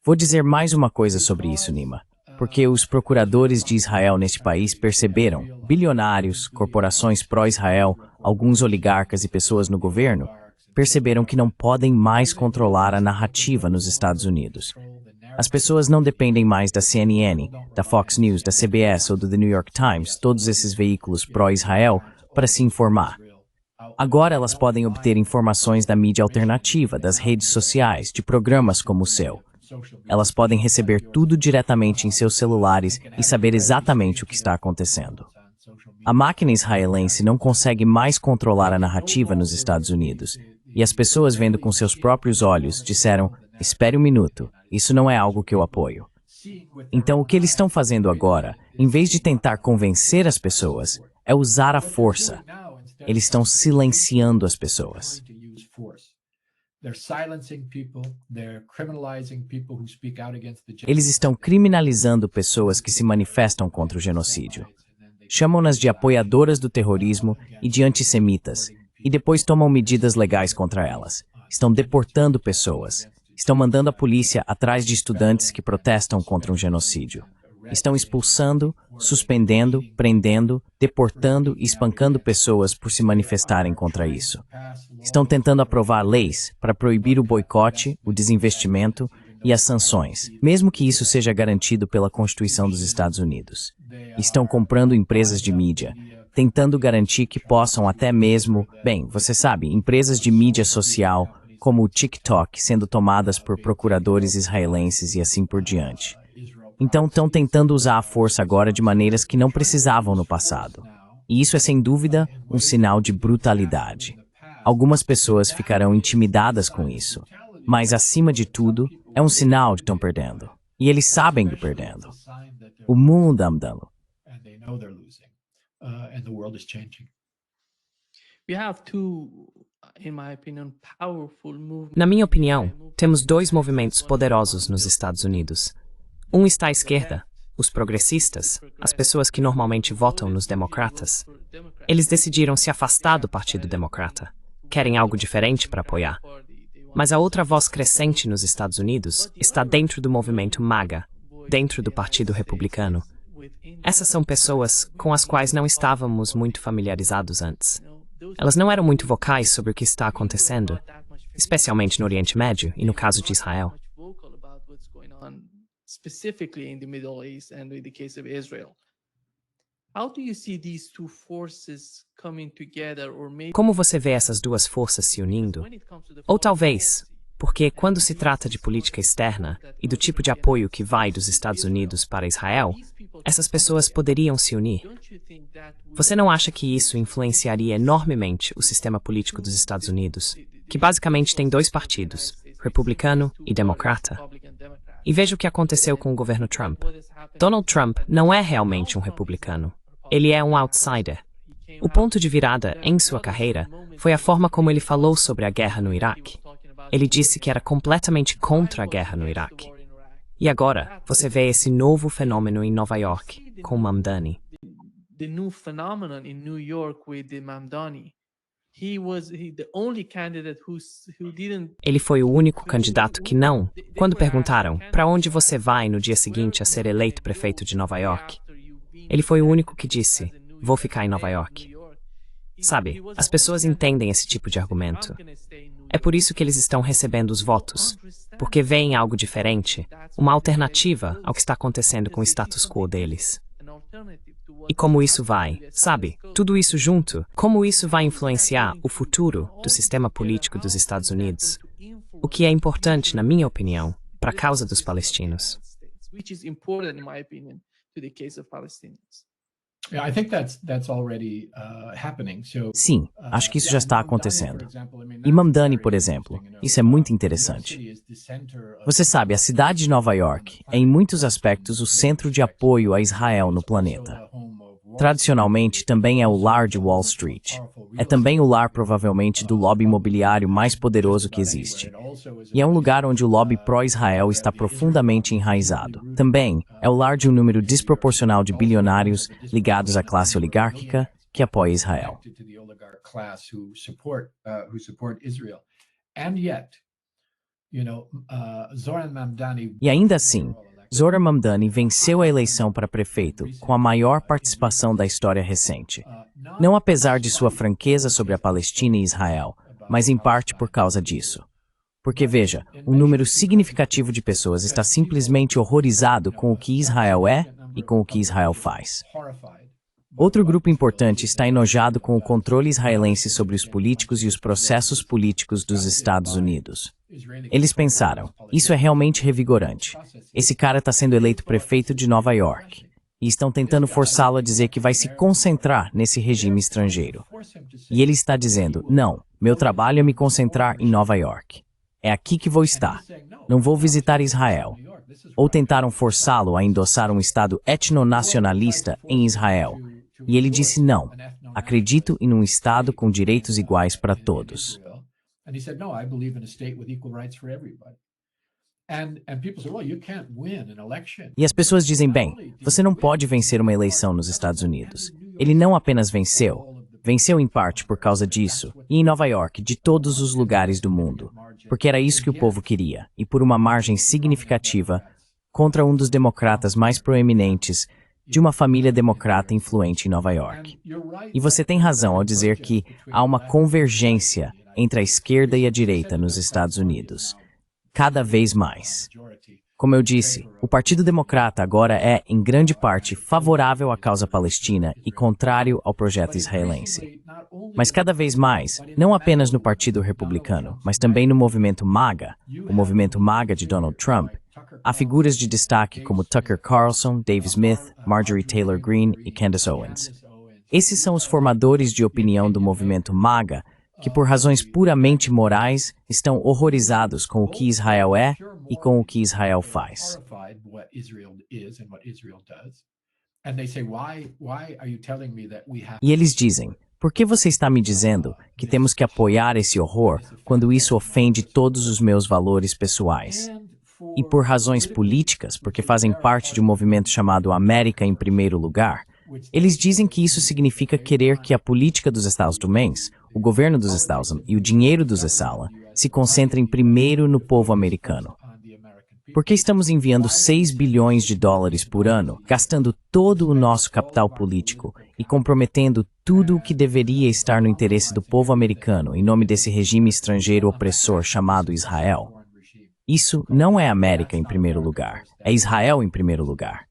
Vou dizer mais uma coisa sobre isso, Nima, porque os procuradores de Israel neste país perceberam, bilionários, corporações pró-Israel, alguns oligarcas e pessoas no governo, perceberam que não podem mais controlar a narrativa nos Estados Unidos. As pessoas não dependem mais da CNN, da Fox News, da CBS ou do The New York Times, todos esses veículos pró-Israel, para se informar. Agora elas podem obter informações da mídia alternativa, das redes sociais, de programas como o seu. Elas podem receber tudo diretamente em seus celulares e saber exatamente o que está acontecendo. A máquina israelense não consegue mais controlar a narrativa nos Estados Unidos, e as pessoas vendo com seus próprios olhos disseram, espere um minuto, isso não é algo que eu apoio. Então o que eles estão fazendo agora, em vez de tentar convencer as pessoas, é usar a força. Eles estão silenciando as pessoas. Eles estão criminalizando pessoas que se manifestam contra o genocídio. Chamam-nas de apoiadoras do terrorismo e de antissemitas, e depois tomam medidas legais contra elas. Estão deportando pessoas. Estão mandando a polícia atrás de estudantes que protestam contra um genocídio. Estão expulsando, suspendendo, prendendo, deportando e espancando pessoas por se manifestarem contra isso. Estão tentando aprovar leis para proibir o boicote, o desinvestimento e as sanções, mesmo que isso seja garantido pela Constituição dos Estados Unidos. Estão comprando empresas de mídia, tentando garantir que possam até mesmo, bem, você sabe, empresas de mídia social, como o TikTok, sendo tomadas por procuradores israelenses e assim por diante. Então estão tentando usar a força agora de maneiras que não precisavam no passado. E isso é sem dúvida um sinal de brutalidade. Algumas pessoas ficarão intimidadas com isso, mas acima de tudo, é um sinal de que estão perdendo. E eles sabem que perdendo. O mundo está mudando. Na minha opinião, temos dois movimentos poderosos nos Estados Unidos. Um está à esquerda, os progressistas, as pessoas que normalmente votam nos democratas. Eles decidiram se afastar do Partido Democrata. Querem algo diferente para apoiar. Mas a outra voz crescente nos Estados Unidos está dentro do movimento MAGA, dentro do Partido Republicano. Essas são pessoas com as quais não estávamos muito familiarizados antes. Elas não eram muito vocais sobre o que está acontecendo, especialmente no Oriente Médio e no caso de Israel. Specifically in the Middle East and in the case of Israel. How do you see these two forces coming together or maybe Como você vê essas duas forças se unindo? Ou talvez, porque quando se trata de política externa e do tipo de apoio que vai dos Estados Unidos para Israel, essas pessoas poderiam se unir. Você não acha que isso influenciaria enormemente o sistema político dos Estados Unidos, que basicamente tem dois partidos, republicano e democrata? E veja o que aconteceu com o governo Trump. Donald Trump não é realmente um republicano. Ele é um outsider. O ponto de virada em sua carreira foi a forma como ele falou sobre a guerra no Iraque. Ele disse que era completamente contra a guerra no Iraque. E agora, você vê esse novo fenômeno em Nova York, com Mamdani. the new phenomenon in New York with the Mamdani? He was the only candidate who didn't. Ele foi o único candidato que não. Quando perguntaram, para onde você vai no dia seguinte a ser eleito prefeito de Nova York? Ele foi o único que disse, vou ficar em Nova York. Sabe, as pessoas entendem esse tipo de argumento. É por isso que eles estão recebendo os votos, porque veem algo diferente, uma alternativa ao que está acontecendo com o status quo deles. E como isso vai, sabe, tudo isso junto, como isso vai influenciar o futuro do sistema político dos Estados Unidos? O que é importante, na minha opinião, para a causa dos palestinos. Which is important, in my opinion, to the case of Palestinians. Yeah, I think that's already happening. So, Sim, acho que isso já está acontecendo. E Mamdani, por exemplo, isso é muito interessante. Você sabe, a cidade de Nova York é em muitos aspectos o centro de apoio a Israel no planeta. Tradicionalmente, também é o lar de Wall Street. É também o lar, provavelmente, do lobby imobiliário mais poderoso que existe. E é um lugar onde o lobby pró-Israel está profundamente enraizado. Também é o lar de um número desproporcional de bilionários ligados à classe oligárquica que apoia Israel. E ainda assim, Zohran Mamdani venceu a eleição para prefeito com a maior participação da história recente. Não apesar de sua franqueza sobre a Palestina e Israel, mas em parte por causa disso. Porque veja, um número significativo de pessoas está simplesmente horrorizado com o que Israel é e com o que Israel faz. Outro grupo importante está enojado com o controle israelense sobre os políticos e os processos políticos dos Estados Unidos. Eles pensaram, isso é realmente revigorante. Esse cara está sendo eleito prefeito de Nova York. E estão tentando forçá-lo a dizer que vai se concentrar nesse regime estrangeiro. E ele está dizendo, não, meu trabalho é me concentrar em Nova York. É aqui que vou estar. Não vou visitar Israel. Ou tentaram forçá-lo a endossar um Estado etnonacionalista em Israel. E ele disse não, acredito em um Estado com direitos iguais para todos. E as pessoas dizem, bem, você não pode vencer uma eleição nos Estados Unidos. Ele não apenas venceu, venceu em parte por causa disso, e em Nova York, de todos os lugares do mundo, porque era isso que o povo queria, e por uma margem significativa, contra um dos democratas mais proeminentes de uma família democrata influente em Nova York. E você tem razão ao dizer que há uma convergência entre a esquerda e a direita nos Estados Unidos, cada vez mais. Como eu disse, o Partido Democrata agora é, em grande parte, favorável à causa palestina e contrário ao projeto israelense. Mas cada vez mais, não apenas no Partido Republicano, mas também no movimento MAGA, o movimento MAGA de Donald Trump, há figuras de destaque como Tucker Carlson, Dave Smith, Marjorie Taylor Greene e Candace Owens. Esses são os formadores de opinião do movimento MAGA, que por razões puramente morais estão horrorizados com o que Israel é e com o que Israel faz. E eles dizem, por que você está me dizendo que temos que apoiar esse horror quando isso ofende todos os meus valores pessoais? E por razões políticas, porque fazem parte de um movimento chamado América em Primeiro Lugar, eles dizem que isso significa querer que a política dos Estados Unidos, o governo dos Estados Unidos e o dinheiro dos Estados se concentrem primeiro no povo americano. Porque estamos enviando 6 bilhões de dólares por ano, gastando todo o nosso capital político e comprometendo tudo o que deveria estar no interesse do povo americano em nome desse regime estrangeiro opressor chamado Israel. Isso não é América em primeiro lugar, é Israel em primeiro lugar.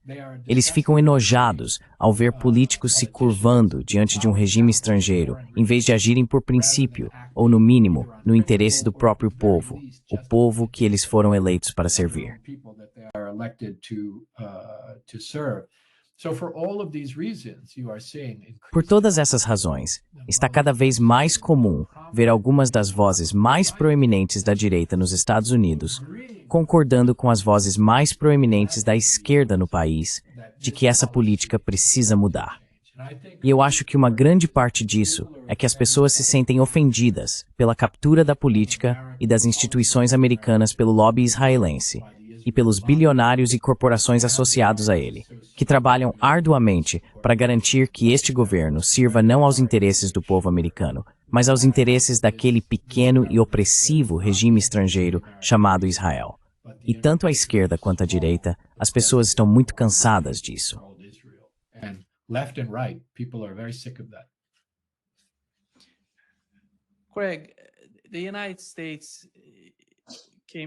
Eles ficam enojados ao ver políticos se curvando diante de um regime estrangeiro, em vez de agirem por princípio, ou no mínimo, no interesse do próprio povo, o povo que eles foram eleitos para servir. Por todas essas razões, está cada vez mais comum ver algumas das vozes mais proeminentes da direita nos Estados Unidos concordando com as vozes mais proeminentes da esquerda no país de que essa política precisa mudar. E eu acho que uma grande parte disso é que as pessoas se sentem ofendidas pela captura da política e das instituições americanas pelo lobby israelense e pelos bilionários e corporações associados a ele, que trabalham arduamente para garantir que este governo sirva não aos interesses do povo americano, mas aos interesses daquele pequeno e opressivo regime estrangeiro chamado Israel. E tanto a esquerda quanto a direita, as pessoas estão muito cansadas disso.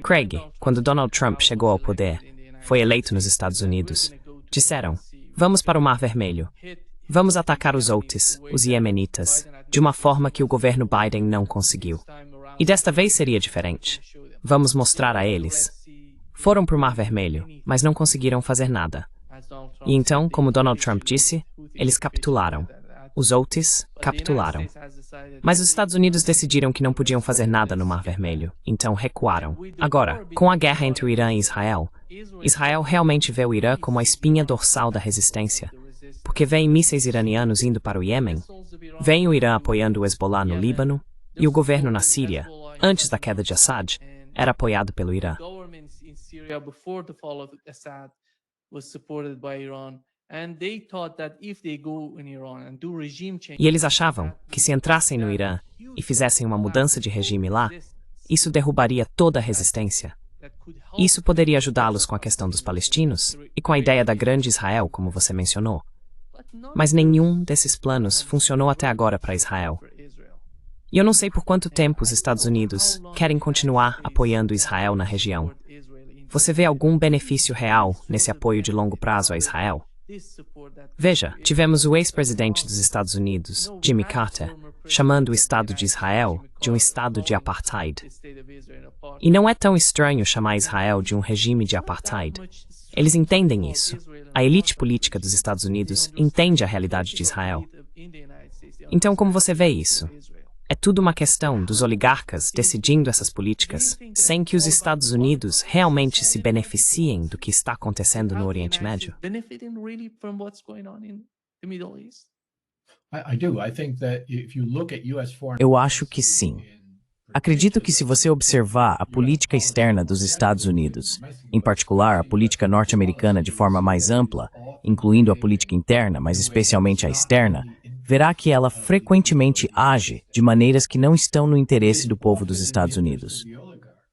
Craig, quando Donald Trump chegou ao poder, foi eleito nos Estados Unidos, disseram, vamos para o Mar Vermelho. Vamos atacar os Houthis, os iemenitas, de uma forma que o governo Biden não conseguiu. E desta vez seria diferente. Vamos mostrar a eles. Foram para o Mar Vermelho, mas não conseguiram fazer nada. E então, como Donald Trump disse, eles capitularam. Os Houthis capitularam. Mas os Estados Unidos decidiram que não podiam fazer nada no Mar Vermelho, então recuaram. Agora, com a guerra entre o Irã e Israel, Israel realmente vê o Irã como a espinha dorsal da resistência, porque vêem mísseis iranianos indo para o Iêmen, vêem o Irã apoiando o Hezbollah no Líbano, e o governo na Síria, antes da queda de Assad, era apoiado pelo Irã. E eles achavam que se entrassem no Irã e fizessem uma mudança de regime lá, isso derrubaria toda a resistência. Isso poderia ajudá-los com a questão dos palestinos e com a ideia da grande Israel, como você mencionou. Mas nenhum desses planos funcionou até agora para Israel. E eu não sei por quanto tempo os Estados Unidos querem continuar apoiando Israel na região. Você vê algum benefício real nesse apoio de longo prazo a Israel? Veja, tivemos o ex-presidente dos Estados Unidos, Jimmy Carter, chamando o Estado de Israel de um estado de apartheid. E não é tão estranho chamar Israel de um regime de apartheid. Eles entendem isso. A elite política dos Estados Unidos entende a realidade de Israel. Então, como você vê isso? É tudo uma questão dos oligarcas decidindo essas políticas, sem que os Estados Unidos realmente se beneficiem do que está acontecendo no Oriente Médio? Eu acho que sim. Acredito que se você observar a política externa dos Estados Unidos, em particular a política norte-americana de forma mais ampla, incluindo a política interna, mas especialmente a externa, verá que ela frequentemente age de maneiras que não estão no interesse do povo dos Estados Unidos.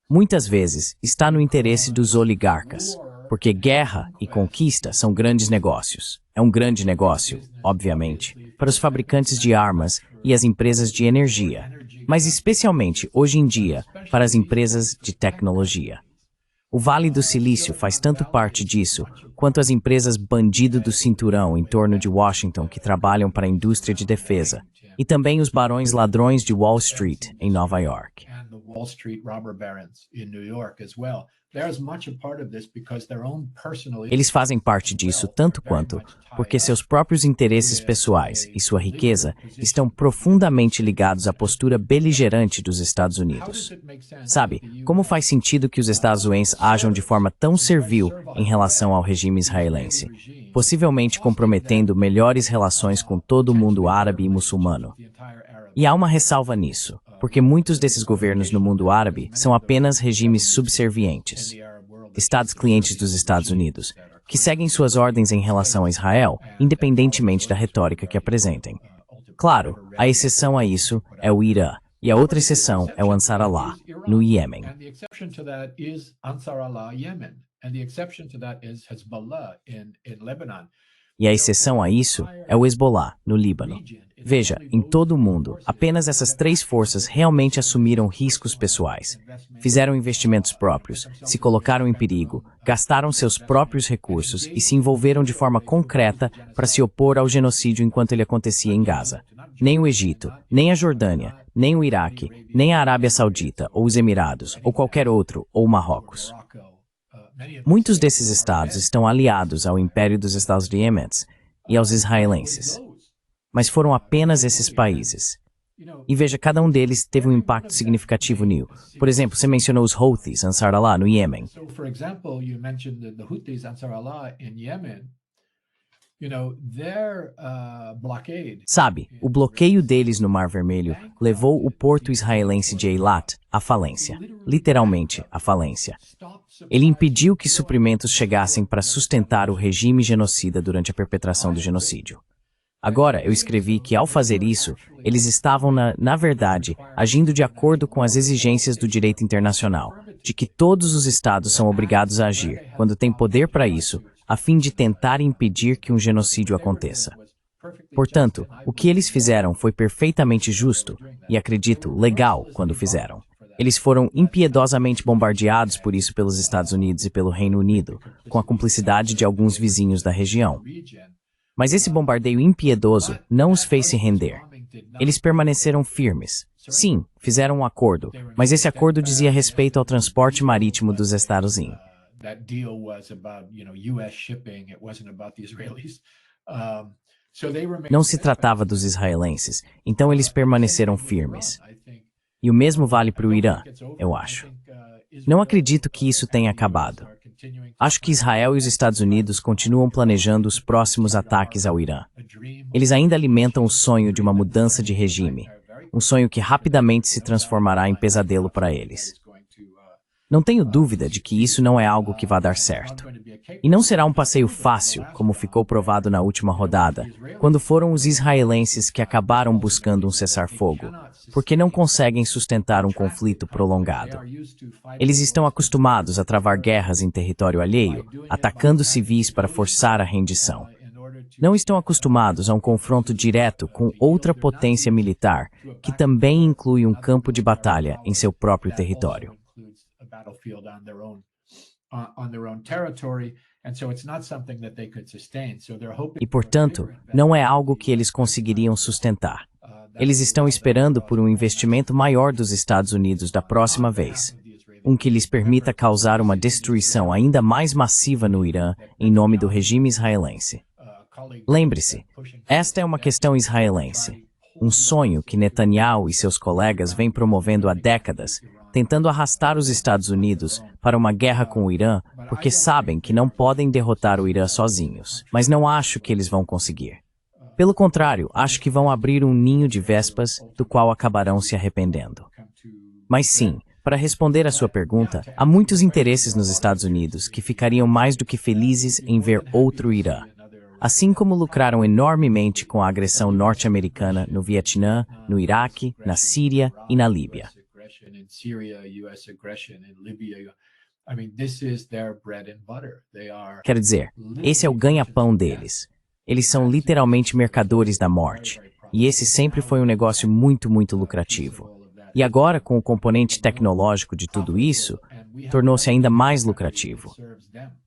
Muitas vezes está no interesse dos oligarcas, Porque guerra e conquista são grandes negócios. É um grande negócio, obviamente, para os fabricantes de armas e as empresas de energia, mas especialmente hoje em dia para as empresas de tecnologia. O Vale do Silício faz tanto parte disso quanto as empresas bandido do cinturão em torno de Washington que trabalham para a indústria de defesa, e também os barões ladrões de Wall Street em Nova York. Eles fazem parte disso tanto quanto porque seus próprios interesses pessoais e sua riqueza estão profundamente ligados à postura beligerante dos Estados Unidos. Sabe, como faz sentido que os estadunidenses ajam de forma tão servil em relação ao regime israelense, possivelmente comprometendo melhores relações com todo o mundo árabe e muçulmano? E há uma ressalva nisso, porque muitos desses governos no mundo árabe são apenas regimes subservientes, estados clientes dos Estados Unidos, que seguem suas ordens em relação a Israel, independentemente da retórica que apresentem. Claro, a exceção a isso é o Irã, e a outra exceção é o Ansar Allah, no Iêmen. E a exceção a isso é o Hezbollah, no Líbano. Veja, em todo o mundo, apenas essas três forças realmente assumiram riscos pessoais. Fizeram investimentos próprios, se colocaram em perigo, gastaram seus próprios recursos e se envolveram de forma concreta para se opor ao genocídio enquanto ele acontecia em Gaza. Nem o Egito, nem a Jordânia, nem o Iraque, nem a Arábia Saudita, ou os Emirados, ou qualquer outro, ou Marrocos. Muitos desses estados estão aliados ao Império dos Estados Unidos e aos israelenses. Mas foram apenas esses países. E veja, cada um deles teve um impacto significativo nisso. Por exemplo, você mencionou os Houthis, Ansar Allah, no Iêmen. Sabe, o bloqueio deles no Mar Vermelho levou o porto israelense de Eilat à falência. Literalmente, à falência. Ele impediu que suprimentos chegassem para sustentar o regime genocida durante a perpetração do genocídio. Agora, eu escrevi que, ao fazer isso, eles estavam, na verdade, agindo de acordo com as exigências do direito internacional, de que todos os estados são obrigados a agir, quando têm poder para isso, a fim de tentar impedir que um genocídio aconteça. Portanto, o que eles fizeram foi perfeitamente justo e, acredito, legal quando fizeram. Eles foram impiedosamente bombardeados por isso pelos Estados Unidos e pelo Reino Unido, com a cumplicidade de alguns vizinhos da região. Mas esse bombardeio impiedoso não os fez se render. Eles permaneceram firmes. Sim, fizeram um acordo, mas esse acordo dizia respeito ao transporte marítimo dos Estados Unidos. Não se tratava dos israelenses, então eles permaneceram firmes. E o mesmo vale para o Irã, eu acho. Não acredito que isso tenha acabado. Acho que Israel e os Estados Unidos continuam planejando os próximos ataques ao Irã. Eles ainda alimentam o sonho de uma mudança de regime, um sonho que rapidamente se transformará em pesadelo para eles. Não tenho dúvida de que isso não é algo que vá dar certo. E não será um passeio fácil, como ficou provado na última rodada, quando foram os israelenses que acabaram buscando um cessar-fogo, porque não conseguem sustentar um conflito prolongado. Eles estão acostumados a travar guerras em território alheio, atacando civis para forçar a rendição. Não estão acostumados a um confronto direto com outra potência militar, que também inclui um campo de batalha em seu próprio território. E, portanto, não é algo que eles conseguiriam sustentar. Eles estão esperando por um investimento maior dos Estados Unidos da próxima vez, um que lhes permita causar uma destruição ainda mais massiva no Irã em nome do regime israelense. Lembre-se, esta é uma questão israelense, um sonho que Netanyahu e seus colegas vêm promovendo há décadas, tentando arrastar os Estados Unidos para uma guerra com o Irã, porque sabem que não podem derrotar o Irã sozinhos. Mas não acho que eles vão conseguir. Pelo contrário, acho que vão abrir um ninho de vespas, do qual acabarão se arrependendo. Mas sim, para responder à sua pergunta, há muitos interesses nos Estados Unidos que ficariam mais do que felizes em ver outro Irã. Assim como lucraram enormemente com a agressão norte-americana no Vietnã, no Iraque, na Síria e na Líbia. Quero dizer, esse é o ganha-pão deles. Eles são literalmente mercadores da morte. E esse sempre foi um negócio muito, muito lucrativo. E agora, com o componente tecnológico de tudo isso, tornou-se ainda mais lucrativo.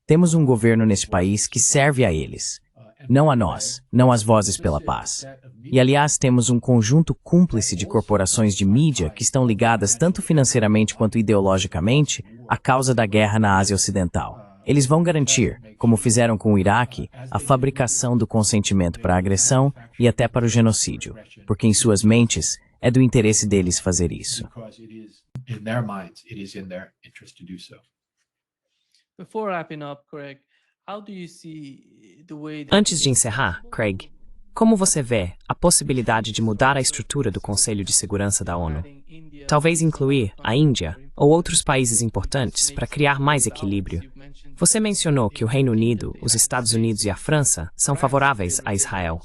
Temos um governo nesse país que serve a eles, não a nós, não às vozes pela paz. E, aliás, temos um conjunto cúmplice de corporações de mídia que estão ligadas tanto financeiramente quanto ideologicamente à causa da guerra na Ásia Ocidental. Eles vão garantir, como fizeram com o Iraque, a fabricação do consentimento para a agressão e até para o genocídio, porque em suas mentes é do interesse deles fazer isso. Antes de encerrar, Craig, como você vê a possibilidade de mudar a estrutura do Conselho de Segurança da ONU? Talvez incluir a Índia ou outros países importantes para criar mais equilíbrio. Você mencionou que o Reino Unido, os Estados Unidos e a França são favoráveis a Israel.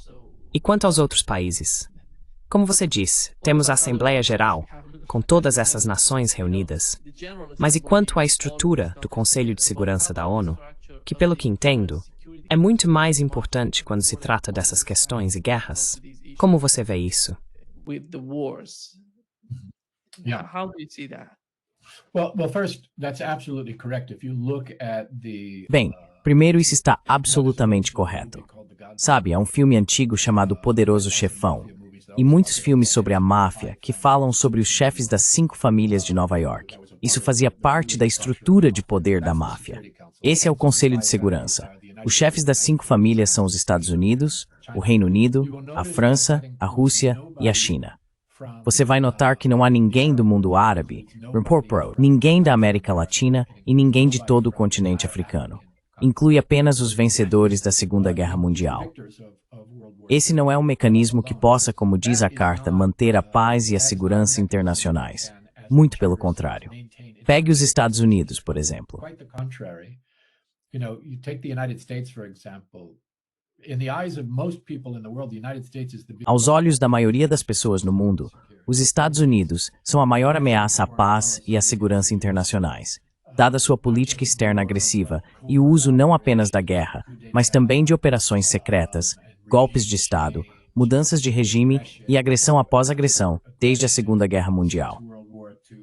E quanto aos outros países? Como você disse, temos a Assembleia Geral, com todas essas nações reunidas. Mas e quanto à estrutura do Conselho de Segurança da ONU, que, pelo que entendo, é muito mais importante quando se trata dessas questões e guerras? Como você vê isso? Bem, primeiro isso está absolutamente correto. Sabe, há um filme antigo chamado Poderoso Chefão, e muitos filmes sobre a máfia que falam sobre os chefes das 5 famílias de Nova York. Isso fazia parte da estrutura de poder da máfia. Esse é o Conselho de Segurança. Os chefes das 5 famílias são os Estados Unidos, o Reino Unido, a França, a Rússia e a China. Você vai notar que não há ninguém do mundo árabe, ninguém da América Latina e ninguém de todo o continente africano. Inclui apenas os vencedores da Segunda Guerra Mundial. Esse não é um mecanismo que possa, como diz a carta, manter a paz e a segurança internacionais. Muito pelo contrário. Pegue os Estados Unidos, por exemplo. Aos olhos da maioria das pessoas no mundo, os Estados Unidos são a maior ameaça à paz e à segurança internacionais, dada sua política externa agressiva e o uso não apenas da guerra, mas também de operações secretas, golpes de Estado, mudanças de regime e agressão após agressão, desde a Segunda Guerra Mundial.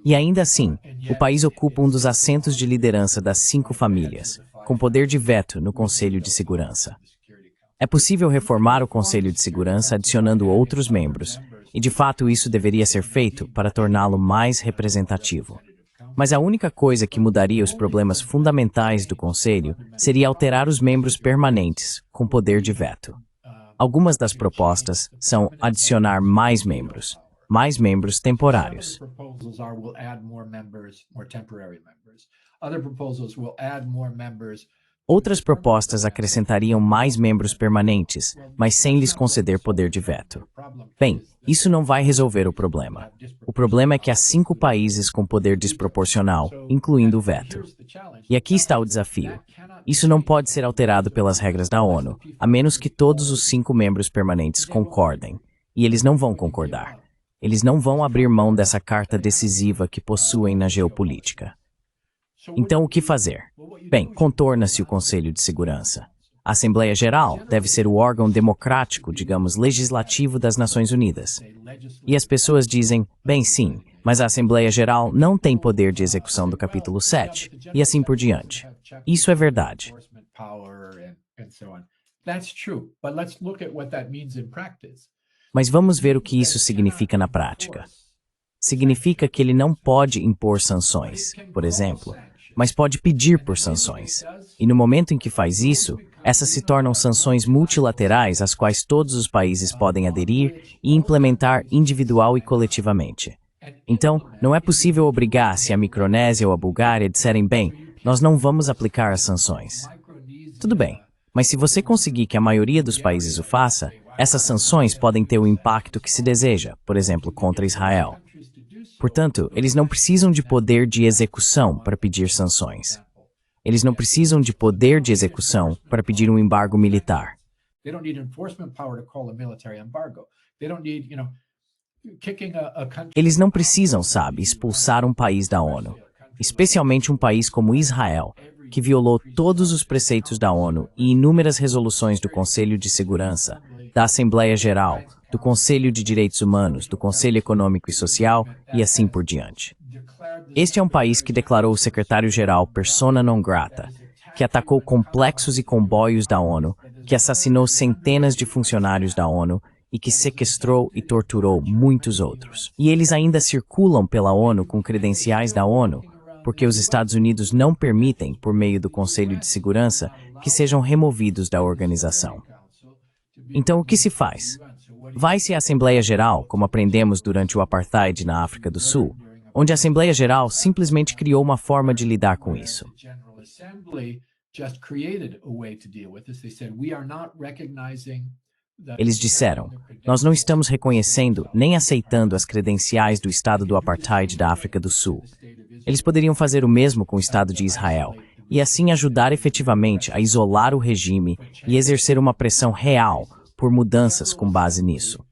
E ainda assim, o país ocupa um dos assentos de liderança das 5 famílias, com poder de veto no Conselho de Segurança. É possível reformar o Conselho de Segurança adicionando outros membros, e de fato isso deveria ser feito para torná-lo mais representativo. Mas a única coisa que mudaria os problemas fundamentais do Conselho seria alterar os membros permanentes, com poder de veto. Algumas das propostas são adicionar mais membros temporários. Outras propostas acrescentariam mais membros permanentes, mas sem lhes conceder poder de veto. Bem, isso não vai resolver o problema. O problema é que há 5 países com poder desproporcional, incluindo o veto. E aqui está o desafio. Isso não pode ser alterado pelas regras da ONU, a menos que todos os 5 membros permanentes concordem. E eles não vão concordar. Eles não vão abrir mão dessa carta decisiva que possuem na geopolítica. Então, o que fazer? Bem, contorna-se o Conselho de Segurança. A Assembleia Geral deve ser o órgão democrático, digamos, legislativo das Nações Unidas. E as pessoas dizem, bem, sim, mas a Assembleia Geral não tem poder de execução do capítulo 7, e assim por diante. Isso é verdade. Mas vamos ver o que isso significa na prática. Significa que ele não pode impor sanções, por exemplo, mas pode pedir por sanções. E no momento em que faz isso, essas se tornam sanções multilaterais às quais todos os países podem aderir e implementar individual e coletivamente. Então, não é possível obrigar se a Micronésia ou a Bulgária disserem, bem, nós não vamos aplicar as sanções. Tudo bem, mas se você conseguir que a maioria dos países o faça, essas sanções podem ter o impacto que se deseja, por exemplo, contra Israel. Portanto, eles não precisam de poder de execução para pedir sanções. Eles não precisam de poder de execução para pedir um embargo militar. Eles não precisam, sabe, expulsar um país da ONU. especialmente um país como Israel, que violou todos os preceitos da ONU e inúmeras resoluções do Conselho de Segurança, da Assembleia Geral, do Conselho de Direitos Humanos, do Conselho Econômico e Social e assim por diante. Este é um país que declarou o secretário-geral persona non grata, que atacou complexos e comboios da ONU, que assassinou centenas de funcionários da ONU e que sequestrou e torturou muitos outros. E eles ainda circulam pela ONU com credenciais da ONU, porque os Estados Unidos não permitem, por meio do Conselho de Segurança, que sejam removidos da organização. Então, o que se faz? Vai-se à Assembleia Geral, como aprendemos durante o Apartheid na África do Sul, onde a Assembleia Geral simplesmente criou uma forma de lidar com isso. Eles disseram, nós não estamos reconhecendo nem aceitando as credenciais do Estado do Apartheid da África do Sul. Eles poderiam fazer o mesmo com o Estado de Israel, e assim ajudar efetivamente a isolar o regime e exercer uma pressão real por mudanças com base nisso.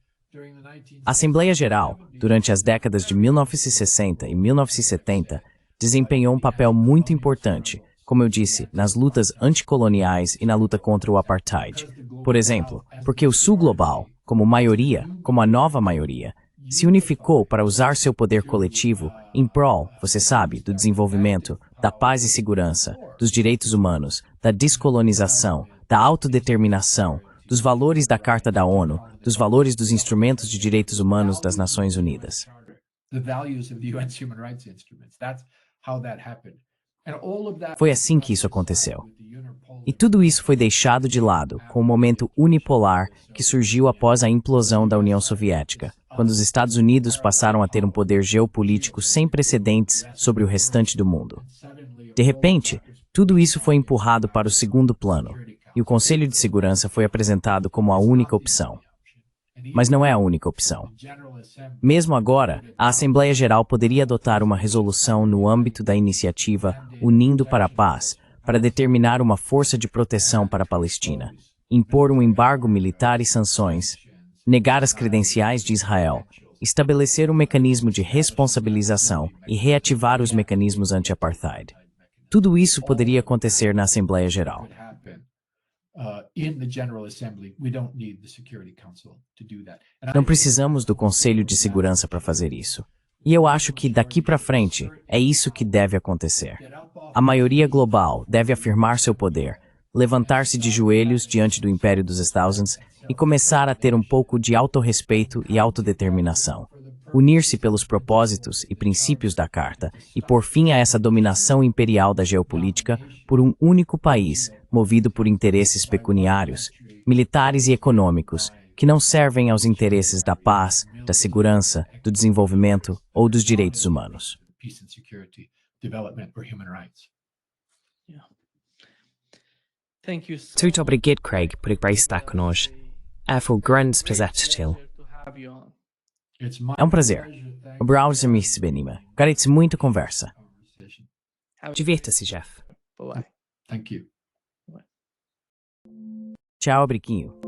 A Assembleia Geral, durante as décadas de 1960 e 1970, desempenhou um papel muito importante, como eu disse, nas lutas anticoloniais e na luta contra o Apartheid. Por exemplo, porque o Sul Global, como maioria, como a nova maioria, se unificou para usar seu poder coletivo em prol, você sabe, do desenvolvimento, da paz e segurança, dos direitos humanos, da descolonização, da autodeterminação, dos valores da Carta da ONU, dos valores dos instrumentos de direitos humanos das Nações Unidas. Foi assim que isso aconteceu. E tudo isso foi deixado de lado com o momento unipolar que surgiu após a implosão da União Soviética, quando os Estados Unidos passaram a ter um poder geopolítico sem precedentes sobre o restante do mundo. De repente, tudo isso foi empurrado para o segundo plano, e o Conselho de Segurança foi apresentado como a única opção. Mas não é a única opção. Mesmo agora, a Assembleia Geral poderia adotar uma resolução no âmbito da iniciativa Unindo para a Paz, para determinar uma força de proteção para a Palestina, impor um embargo militar e sanções, negar as credenciais de Israel, estabelecer um mecanismo de responsabilização e reativar os mecanismos anti-apartheid. Tudo isso poderia acontecer na Assembleia Geral. Não precisamos do Conselho de Segurança para fazer isso. E eu acho que, daqui para frente, é isso que deve acontecer. A maioria global deve afirmar seu poder, levantar-se de joelhos diante do Império dos Estados e começar a ter um pouco de autorrespeito e autodeterminação. Unir-se pelos propósitos e princípios da Carta e pôr fim a essa dominação imperial da geopolítica por um único país, movido por interesses pecuniários, militares e econômicos, que não servem aos interesses da paz, da segurança, do desenvolvimento ou dos direitos humanos. Muito obrigado, Craig, por estar conosco. Foi um grande prazer tê-lo. É um prazer. Obrigado me receber. Agradeço muito a conversa. Divirta-se, Jeff. Bye-bye. Thank you. Tchau, Briquinho.